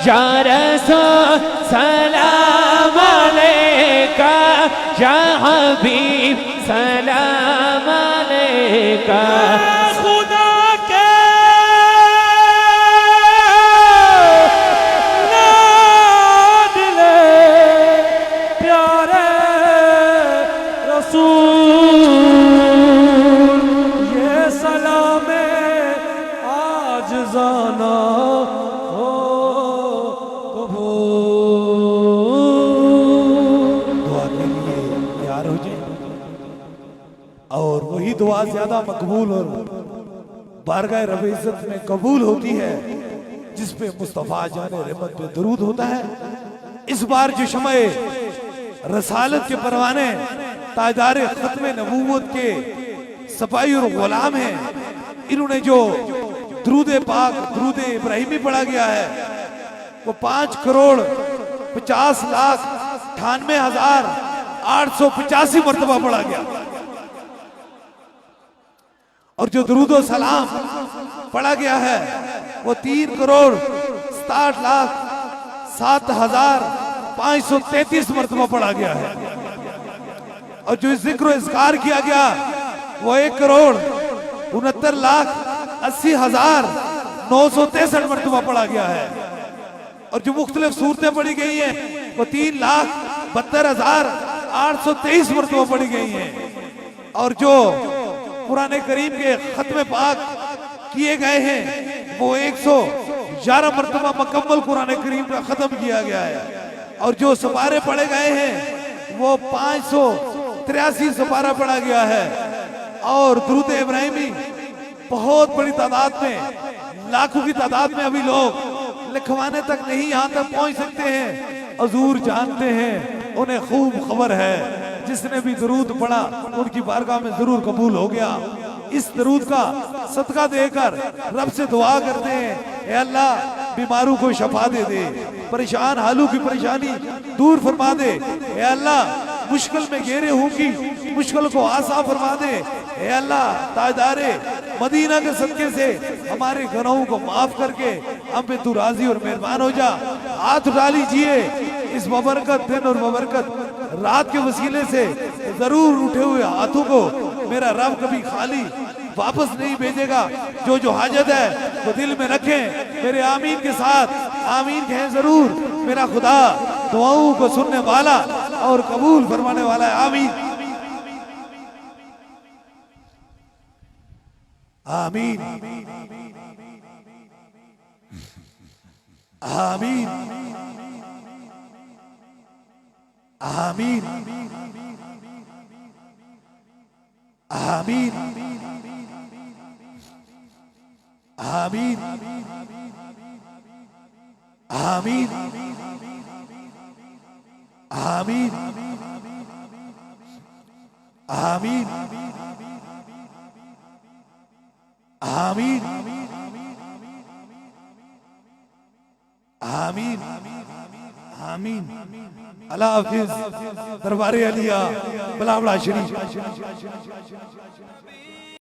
या रसूल सलाम अलैका या हबीब सलाम अलैका। खुदा के लाडले प्यारे रसूल, ये सलामे आज जाना हो कबूल। दुआ के लिए तैयार हो जाए और वही दुआ ज्यादा मकबूल और बारगाह रब इज्जत में कबूल होती है जिस पे मुस्तफ़ा जाने रहमत पे दरूद होता है। इस बार जो शमए रसालत के परवाने ताजदार खत्म नबूवत के सफाई और गुलाम हैं, इन्होंने जो दरूद पाक दरूद इब्राहिमी पढ़ा गया है वो 5,50,98,885 मरतबा पढ़ा गया। और जो दरूद सलाम पढ़ा गया है वो 3,60,07,533 मरतबा पढ़ा गया है। और जो जिक्र इज़कार किया गया वो 1,69,80,963 मरतबा पढ़ा गया है। और जो मुख्तलिफ सूरतें पढ़ी गई हैं वो 3,72,823 मरतबा पढ़ी गई हैं। और जो कुरान करीम के खत्म पाक किए गए हैं वो 111 मरतबा मुकम्मल कुरान करीम का खत्म किया गया है। और जो सपारे पढ़े गए हैं वो 583 सपारा पढ़ा गया है। और दुरूद इब्राहिमी बहुत बड़ी तादाद में, लाखों की तादाद में अभी लोग लिखवाने तक नहीं यहाँ तक पहुंच सकते हैं। हजूर जानते हैं, उन्हें खूब खबर है, जिसने भी दरूद पढ़ा उनकी बारगाह में जरूर कबूल हो गया। इस दरूद का सदका देकर रब से दुआ करते हैं, ए अल्लाह बीमारों को शफा दे दे, परेशान हालों की परेशानी दूर फरमा दे। ए अल्लाह मुश्किल में घेरे होंगी मुश्किल को आसान फरमा दे। ए अल्लाह ताजदारे मदीना के सदके से हमारे गुनाहों को माफ करके हम पे तू राजी और मेहरबान हो जा। हाथ उठा लीजिए इस बबरकत दिन और बबरकत रात के वसीले से जरूर उठे हुए हाथों को मेरा रब कभी खाली वापस नहीं भेजेगा। जो जो हाजत है वो दिल में रखें, मेरे आमीन के साथ आमीन कहें जरूर। मेरा खुदा दुआओं को सुनने वाला और कबूल फरमाने वाला है। आमीन आमीन आमीन आमीन आमीन आमीन आमीन आमीन आमीन आमीन आमीन आमीन। अल्लाह हाफिज। दरबारे अलिया बलावड़ा शरीफ।